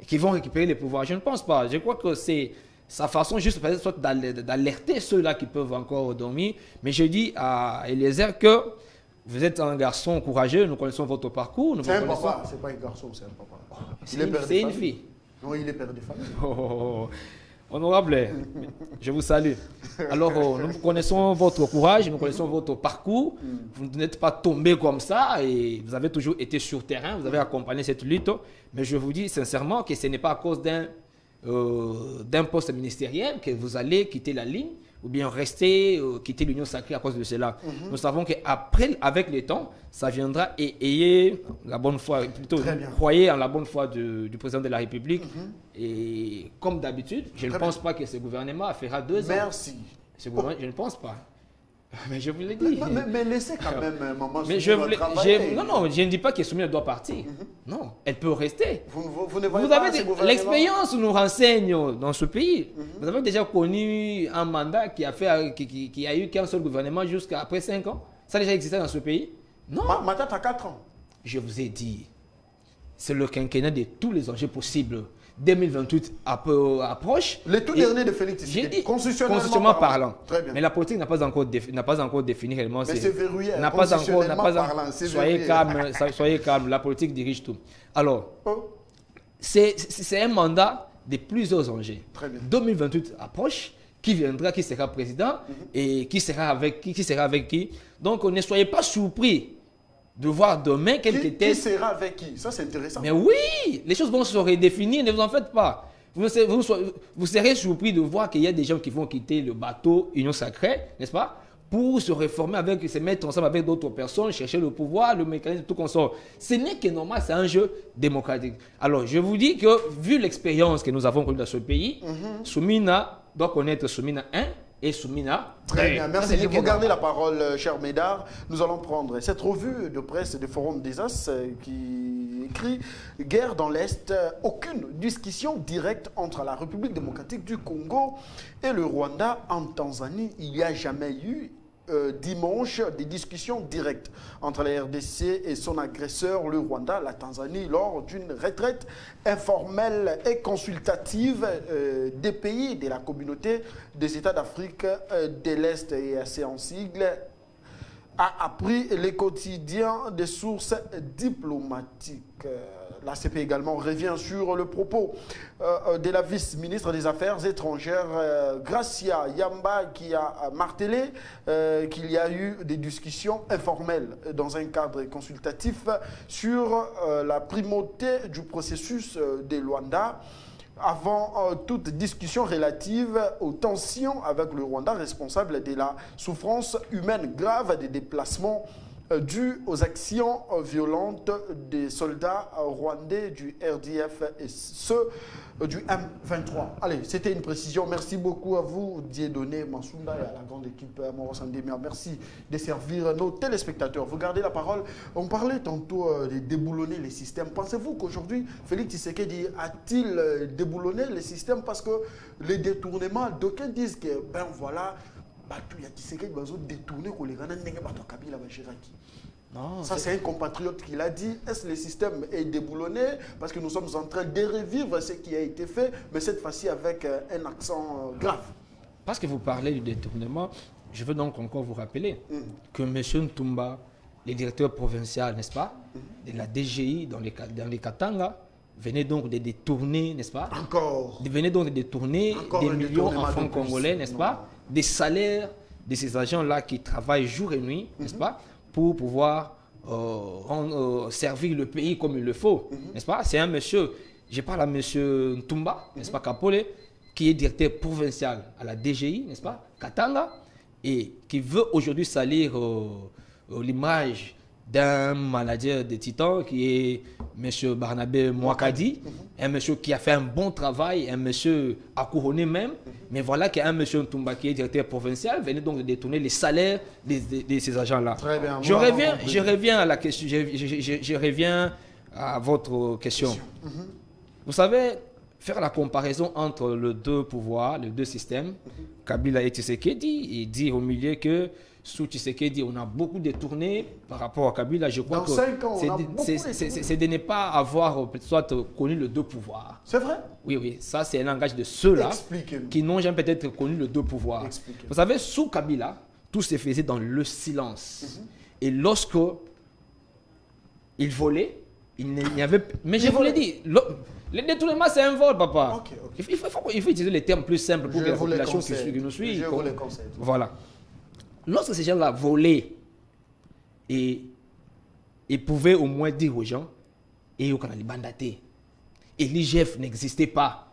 qui vont récupérer les pouvoirs. Je ne pense pas. Je crois que c'est sa façon juste peut-être d'alerter ceux-là qui peuvent encore dormir. Mais je dis à Eliezer que vous êtes un garçon courageux, nous connaissons votre parcours. C'est un papa, c'est pas un garçon, c'est un papa. C'est une fille. Non, il est père de famille. Honorable, je vous salue. Alors, nous connaissons votre courage, nous connaissons votre parcours. Vous n'êtes pas tombé comme ça et vous avez toujours été sur terrain, vous avez accompagné cette lutte. Mais je vous dis sincèrement que ce n'est pas à cause d'un poste ministériel que vous allez quitter la ligne ou bien rester, quitter l'Union sacrée à cause de cela. Nous savons qu'après, avec le temps, ça viendra et ayez la bonne foi, plutôt croyez en la bonne foi du président de la République. Et comme d'habitude, je ne pense pas que ce gouvernement fera 2 ans. Merci. Ce gouvernement, je ne pense pas. Mais je vous l'ai dit. Mais laissez quand même maman mais travailler. non, je ne dis pas que Soumia doit partir. Non, elle peut rester. Vous ne voyez pas ce gouvernement. L'expérience nous renseigne dans ce pays. Vous avez déjà connu un mandat qui a eu qu'un seul gouvernement jusqu'à après 5 ans. Ça a déjà existé dans ce pays? Non. Matat a 4 ans. Je vous ai dit, c'est le quinquennat de tous les enjeux possibles. 2028 approche. Le tout dernier de Félix Tshisekedi, constitutionnellement parlant. Très bien. Mais la politique n'a pas encore défini réellement. Mais c'est verrouillé. Soyez calme. La politique dirige tout. Alors, c'est un mandat de plusieurs enjeux. Très bien. 2028 approche. Qui viendra, qui sera président et qui sera avec qui. Donc, ne soyez pas surpris de voir demain quelques Qui têtes. sera avec qui? Ça, c'est intéressant. Mais oui, les choses vont se redéfinir, ne vous en faites pas. Vous serez surpris de voir qu'il y a des gens qui vont quitter le bateau Union Sacrée, n'est-ce pas, pour se réformer se mettre ensemble avec d'autres personnes, chercher le pouvoir, le mécanisme, tout consort. Ce n'est que normal, c'est un jeu démocratique. Alors, je vous dis que, vu l'expérience que nous avons connue dans ce pays, Soumina doit connaître Soumina 1 et Soumina. Très bien, merci. Je vous gardez la parole, cher Médard. Nous allons prendre cette revue de presse du Forum des As qui écrit « Guerre dans l'Est, aucune discussion directe entre la République démocratique du Congo et le Rwanda en Tanzanie. Il n'y a jamais eu dimanche des discussions directes entre la RDC et son agresseur, le Rwanda, la Tanzanie, lors d'une retraite informelle et consultative des pays de la communauté des États d'Afrique de l'Est et assez en sigle, a appris les quotidiens des sources diplomatiques. La CP également revient sur le propos de la vice-ministre des Affaires étrangères, Gracia Yamba, qui a martelé qu'il y a eu des discussions informelles dans un cadre consultatif sur la primauté du processus de Luanda avant toute discussion relative aux tensions avec le Rwanda, responsable de la souffrance humaine grave des déplacements dus aux actions violentes des soldats rwandais du RDF et ceux du M23. Allez, c'était une précision. Merci beaucoup à vous, Dieudonné Mansunda, et à la grande équipe Moros Sandemia. Merci de servir nos téléspectateurs. Vous gardez la parole. On parlait tantôt de déboulonner les systèmes. Pensez-vous qu'aujourd'hui, Félix Tshisekedi a-t-il déboulonné les systèmes parce que les détournements, d'aucuns disent que, ben voilà, il y a Tshisekedi qui va détourner pour les Ghana Kabila Bachiraki. Non, ça, c'est un compatriote qui l'a dit. Est-ce que le système est déboulonné? Parce que nous sommes en train de revivre ce qui a été fait, mais cette fois-ci avec un accent grave. Parce que vous parlez du détournement, je veux donc encore vous rappeler que M. Ntumba, le directeur provincial, n'est-ce pas, de la DGI dans les Katanga, venait donc de détourner, n'est-ce pas? Venait donc de détourner des millions en francs congolais, n'est-ce pas? Des salaires de ces agents-là qui travaillent jour et nuit, n'est-ce pas? Pour pouvoir servir le pays comme il le faut, n'est-ce pas? C'est un monsieur, je parle à monsieur Ntumba, n'est-ce pas, Kapole, qui est directeur provincial à la DGI, n'est-ce pas, Katanga, et qui veut aujourd'hui salir l'image d'un manager de Titan qui est monsieur Barnabé Mouakadi, un monsieur qui a fait un bon travail, un monsieur à couronner même, mais voilà qu'un monsieur Ntumba qui est directeur provincial venait donc de détourner les salaires de ces agents-là. Très bien. Je reviens à la question, je reviens à votre question. Vous savez, faire la comparaison entre les deux pouvoirs, les deux systèmes, Kabila et Tshisekedi, et dire au milieu que sous Tshisekedi, on a beaucoup détourné par rapport à Kabila. Je crois que c'est de ne pas avoir soit connu les deux pouvoirs. C'est vrai? Oui, oui, ça c'est un langage de ceux-là qui n'ont jamais peut-être connu les deux pouvoirs. Vous savez, sous Kabila, tout se faisait dans le silence. Et lorsque il volait, il n'y avait... Mais je vous l'ai dit, le détournement c'est un vol, papa. Il faut utiliser les termes plus simples pour que la population qui nous suit. Je vous le conseille. Voilà. Lorsque ces gens-là volaient et pouvaient au moins dire aux gens, et au Canada bandaté, et l'IGF n'existait pas.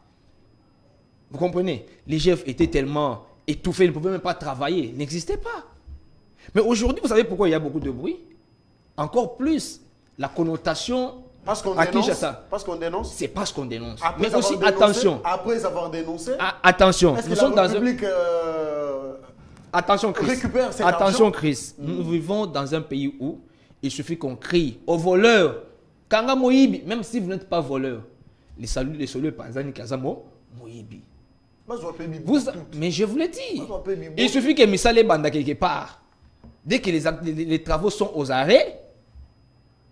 Vous comprenez? L'IGF était tellement étouffé, il ne pouvait même pas travailler, il n'existait pas. Mais aujourd'hui, vous savez pourquoi il y a beaucoup de bruit? Encore plus, la connotation parce qu'on dénonce. C'est parce qu'on dénonce. Après mais aussi, attention. Après avoir dénoncé. Attention. Est-ce que la République attention, Chris. Récupère cet attention, argent? Chris. Nous vivons dans un pays où il suffit qu'on crie aux voleurs. Kanga Moïbi, même si vous n'êtes pas voleur, les saluts par exemple, Kazamo Moïbi. Mais je vous l'ai dit. Il suffit que Missale Banda quelque part. Dès que les travaux sont aux arrêts,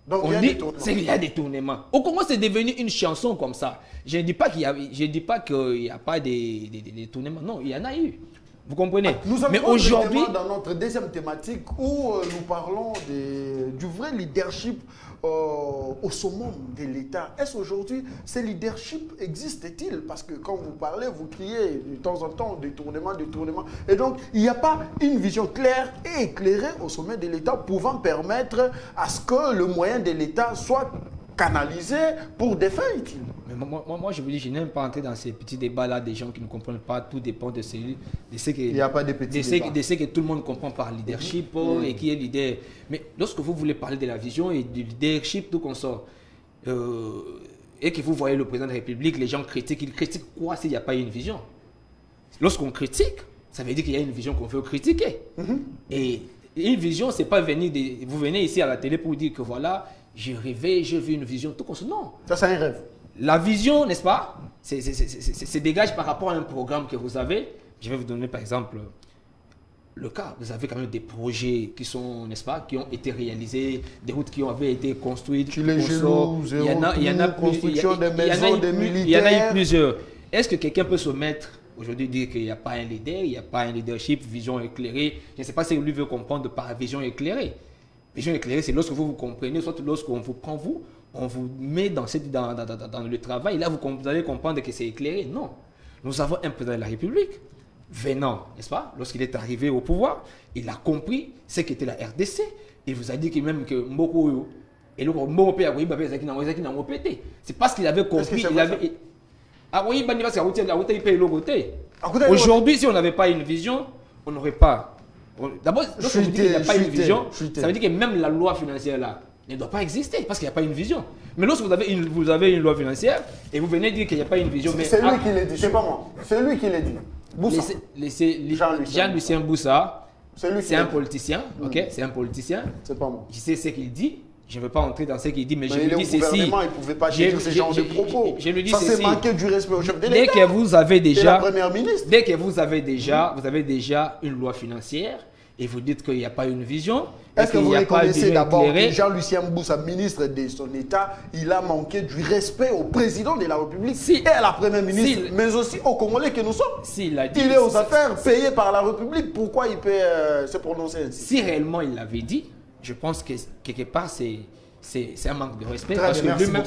donc, on dit qu'il y a des tournements. Au Congo, c'est devenu une chanson comme ça. Je ne dis pas qu'il n'y a pas de tournements. Non, il y en a eu. Vous comprenez? Mais aujourd'hui, dans notre deuxième thématique où nous parlons du vrai leadership au summum de l'État. Est-ce aujourd'hui, ce leadership existe-t-il? Parce que quand vous parlez, vous criez de temps en temps détournement. Et donc, il n'y a pas une vision claire et éclairée au sommet de l'État pouvant permettre à ce que le moyen de l'État soit canalisé pour des fins utiles. Mais moi, je vous dis, je n'aime pas entrer dans ces petits débats-là des gens qui ne comprennent pas. Tout dépend de ce que, il n'y a pas de petits débats. De ce que tout le monde comprend par leadership et qui est leader. Mais lorsque vous voulez parler de la vision et du leadership, tout qu'on sort, et que vous voyez le président de la République, les gens critiquent. Ils critiquent quoi s'il n'y a pas une vision? Lorsqu'on critique, ça veut dire qu'il y a une vision qu'on veut critiquer. Et une vision, c'est pas venir vous venez ici à la télé pour dire que voilà, j'ai rêvé, j'ai vu une vision, tout comme ça. Non. Ça, c'est un rêve. La vision, n'est-ce pas, c'est dégage par rapport à un programme que vous avez. Je vais vous donner par exemple le cas. Vous avez quand même des projets qui sont, n'est-ce pas, qui ont été réalisés, des routes qui avaient été construites. Tu les genoux, il y en a construction des maisons, des militaires. Il y en a eu plusieurs. Est-ce que quelqu'un peut se mettre aujourd'hui dire qu'il n'y a pas un leader, il n'y a pas un leadership, vision éclairée? Je ne sais pas ce que lui veut comprendre par vision éclairée. Vision éclairée, c'est lorsque vous comprenez, soit lorsqu'on vous prend on vous met dans le travail, et là vous allez comprendre que c'est éclairé. Non. Nous avons un président de la République venant, n'est-ce pas, lorsqu'il est arrivé au pouvoir, il a compris ce qu'était la RDC. Il vous a dit que même que Mboko et le c'est parce qu'il avait compris. Aujourd'hui, si on n'avait pas une vision, on n'aurait pas. D'abord, lorsqu'on dit qu'il n'y a pas une vision, ça veut dire que même la loi financière là ne doit pas exister parce qu'il n'y a pas une vision. Mais lorsque vous avez une loi financière et vous venez dire qu'il n'y a pas une vision... C'est lui qui l'a dit, c'est pas moi. C'est lui qui l'a dit. Jean-Lucien Boussa, c'est un politicien, ok? C'est un politicien. C'est pas moi. Je sais ce qu'il dit. Je ne veux pas entrer dans ce qu'il dit, mais je lui dis ceci. Il ne pouvait pas dire ce genre de propos. Je lui dis ça, ceci. c'est manquer du respect au chef de l'État. Dès que vous avez déjà... la première ministre. Dès que vous avez déjà une loi financière et vous dites qu'il n'y a pas une vision... Est-ce que vous reconnaissez d'abord que Jean-Lucien Boussa, ministre de son État, il a manqué du respect au président de la République et à la première ministre, mais aussi aux Congolais que nous sommes? Il est aux affaires payées par la République. Pourquoi il peut se prononcer ainsi? Si réellement il l'avait dit, je pense que quelque part c'est un manque de respect. Très Parce bien, que merci lui-même,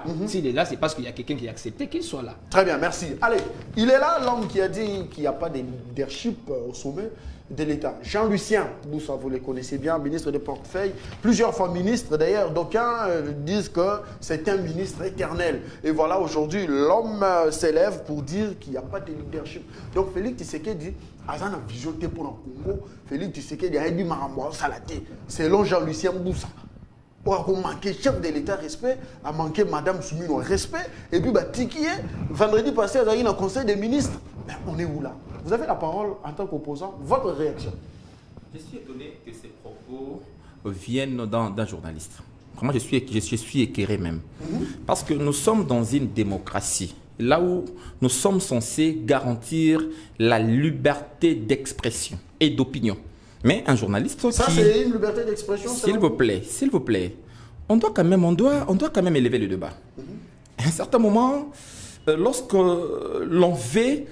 beaucoup. s'il est là, c'est parce qu'il y a quelqu'un qui a accepté qu'il soit là. Très bien, merci. Allez, il est là l'homme qui a dit qu'il n'y a pas de leadership au sommet de l'État. Jean-Lucien Boussa, vous le connaissez bien, ministre de portefeuille, plusieurs fois ministre d'ailleurs. D'aucuns disent que c'est un ministre éternel. Et voilà, aujourd'hui, l'homme s'élève pour dire qu'il n'y a pas de leadership. Donc Félix Tshisekedi dit, Azan a vision pour le Congo. Félix Tshisekedi a dit Marambo Salaté. Selon Jean-Lucien Boussa. On a manqué chef de l'État respect, a manqué Madame Soumino respect, et puis Tikié, vendredi passé, il y a eu un conseil des ministres. Mais on est où là? Vous avez la parole en tant qu'opposant, votre réaction? Je suis étonné que ces propos viennent d'un journaliste. Vraiment, je suis éclairé même. Parce que nous sommes dans une démocratie, là où nous sommes censés garantir la liberté d'expression et d'opinion. Mais un journaliste ça, c'est une liberté d'expression. S'il vous plaît, on doit quand même élever le débat. À un certain moment, lorsque l'on veut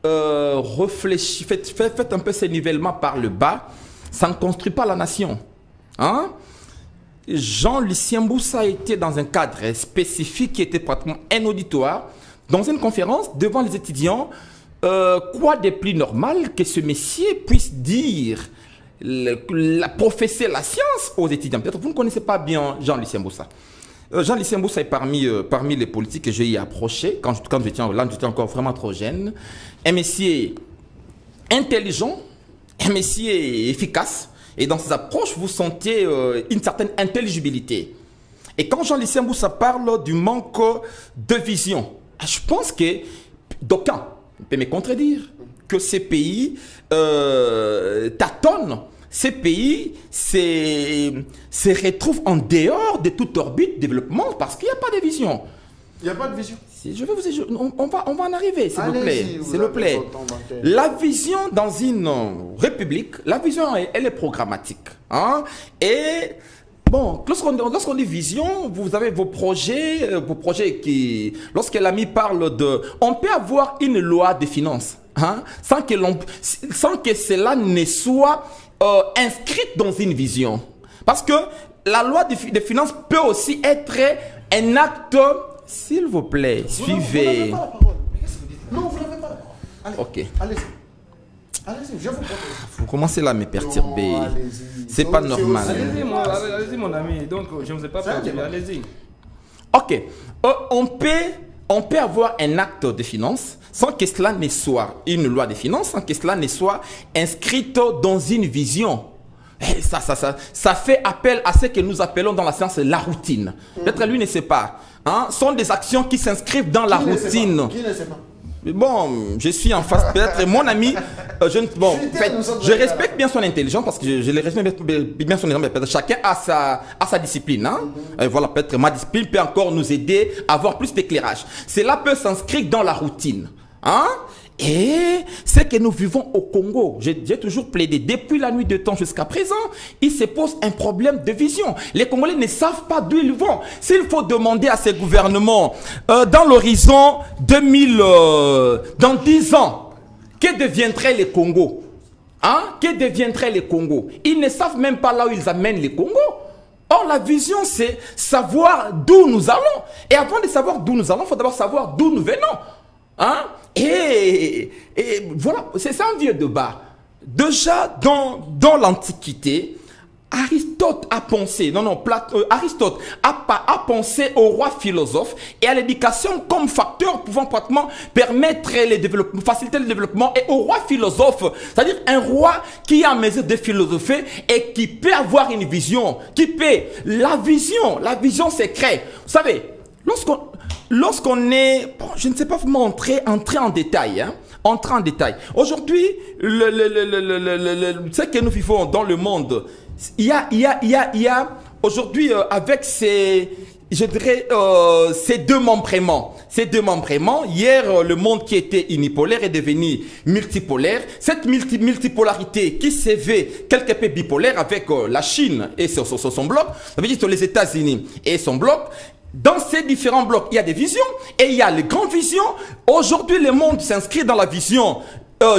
réfléchir, fait un peu ces nivellements par le bas, ça ne construit pas la nation. Hein? Jean-Lucien Boussa était dans un cadre spécifique qui était pratiquement un auditoire, dans une conférence devant les étudiants. Quoi de plus normal que ce monsieur puisse dire professer la science aux étudiants. Peut-être que vous ne connaissez pas bien Jean-Lucien Boussa. Jean-Lucien Boussa est parmi les politiques que j'ai approché quand j'étais encore vraiment trop jeune. Un monsieur intelligent, un monsieur efficace. Et dans ses approches, vous sentez une certaine intelligibilité. Et quand Jean-Lucien Boussa parle du manque de vision, je pense que d'aucuns peuvent me contredire que ces pays tâtonnent, ces pays se retrouvent en dehors de toute orbite de développement parce qu'il n'y a pas de vision. Il n'y a pas de vision. On va en arriver, s'il vous plaît. La vision dans une république, la vision, elle est programmatique. Hein? Et bon, lorsqu'on dit vision, vous avez vos projets qui, lorsque l'ami parle de... On peut avoir une loi de finances. Hein, sans que cela ne soit inscrite dans une vision. Parce que la loi des finances peut aussi être un acte... S'il vous plaît, suivez. Non, vous n'avez pas la parole. Allez, ok. Allez-y, je vous protège. Vous commencez là à me perturber. C'est pas normal. Allez-y, mon ami. Donc, je ne vous ai pas perturbé. Allez-y. Ok. On peut avoir un acte de finance sans que cela ne soit une loi de finances, sans que cela ne soit inscrit dans une vision. Et ça fait appel à ce que nous appelons dans la science la routine. Peut-être lui ne sait pas. Hein, sont des actions qui s'inscrivent dans la routine. Qui ne sait pas? Bon, je suis en face, peut-être mon ami, je respecte bien son intelligence parce que je le respecte bien son intelligence. Chacun a sa discipline. Hein? Voilà, peut-être ma discipline peut encore nous aider à avoir plus d'éclairage. Cela peut s'inscrire dans la routine. Hein? Et c'est que nous vivons au Congo. J'ai toujours plaidé, depuis la nuit de temps jusqu'à présent, il se pose un problème de vision. Les Congolais ne savent pas d'où ils vont. S'il faut demander à ces gouvernements, dans l'horizon 2000, dans 10 ans, que deviendraient les Congos? Hein? Que deviendraient les Congos? Ils ne savent même pas là où ils amènent les Congos. Or, la vision, c'est savoir d'où nous allons. Et avant de savoir d'où nous allons, il faut d'abord savoir d'où nous venons. Hein? Et voilà, c'est un vieux débat. Déjà, dans l'Antiquité, Aristote a pensé, Aristote a pensé au roi philosophe et à l'éducation comme facteur pouvant pratiquement permettre le développement, faciliter le développement, et au roi philosophe, c'est-à-dire un roi qui a en mesure de philosopher et qui peut avoir une vision, la vision secrète. Vous savez, lorsqu'on est, bon, je ne sais pas vraiment entrer en détail, hein, entrer en détail. Aujourd'hui, ce que nous vivons dans le monde, il y a aujourd'hui avec ces deux membrements. Hier, le monde qui était unipolaire est devenu multipolaire. Cette multipolarité qui s'est vue quelque peu bipolaire avec la Chine et son bloc, ça veut dire sur les États-Unis et son bloc. Dans ces différents blocs, il y a des visions et il y a les grandes visions. Aujourd'hui, le monde s'inscrit dans la vision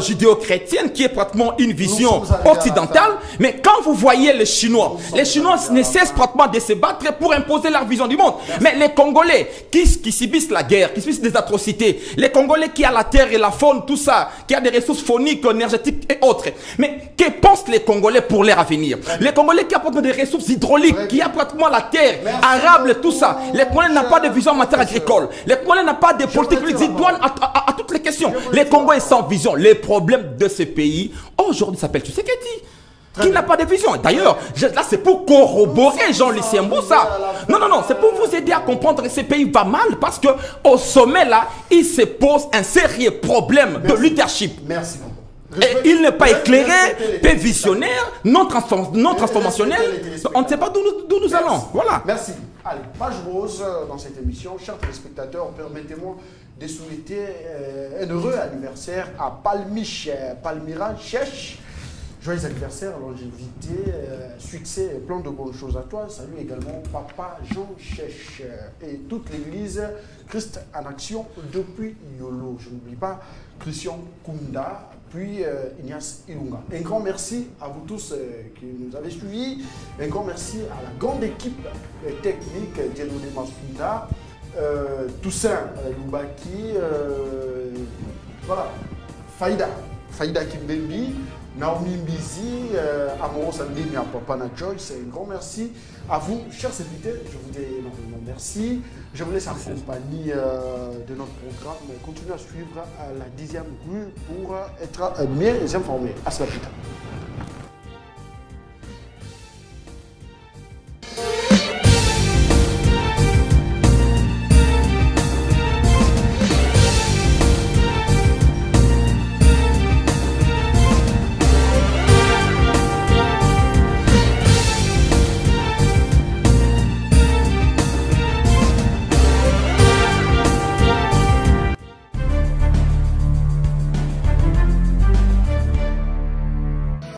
judéo-chrétienne qui est pratiquement une vision occidentale. Mais quand vous voyez les Chinois ne cessent pratiquement de se battre pour imposer leur vision du monde. Mais les Congolais qui subissent la guerre, qui subissent des atrocités, les Congolais qui ont la terre et la faune, tout ça, qui ont des ressources phoniques, énergétiques et autres. Mais que pensent les Congolais pour leur avenir? Les Congolais qui ont pratiquement des ressources hydrauliques, qui ont pratiquement la terre, arable, tout ça. Les Congolais n'ont pas de vision en matière agricole. Les Congolais n'ont pas de politique publique idoine à toutes les questions. Les Congolais sans vision. Les problèmes de ce pays, aujourd'hui, s'appelle Tshisekedi, qui n'a pas de vision. D'ailleurs, là, c'est pour corroborer Jean-Lucien Mboussa. Non, c'est pour vous aider à comprendre que ce pays va mal parce qu'au sommet, là, il se pose un sérieux problème de leadership. Merci beaucoup. Et il n'est pas éclairé, peu visionnaire, non transformationnel. On ne sait pas d'où nous allons. Voilà. Merci. Allez, page rose dans cette émission. Chers téléspectateurs, permettez-moi de souhaiter un heureux anniversaire à Palmira Chèche. Joyeux anniversaire, longévité, succès et plein de bonnes choses à toi. Salut également Papa Jean Chèche et toute l'église Christ en action depuis Yolo. Je n'oublie pas Christian Kunda, puis Ignace Ilunga. Un grand merci à vous tous qui nous avez suivis. Un grand merci à la grande équipe technique Dielodé Masunda, Toussaint Loubaki, voilà, Faïda Kimbembi, Naomi Mbizi, Amoro Sandini à Papa Joyce. Un grand merci à vous, chers invités. Je vous dis énormément merci. Je vous laisse en compagnie de notre programme. Continuez à suivre la 10e rue pour être mieux informés. À cela plus tard.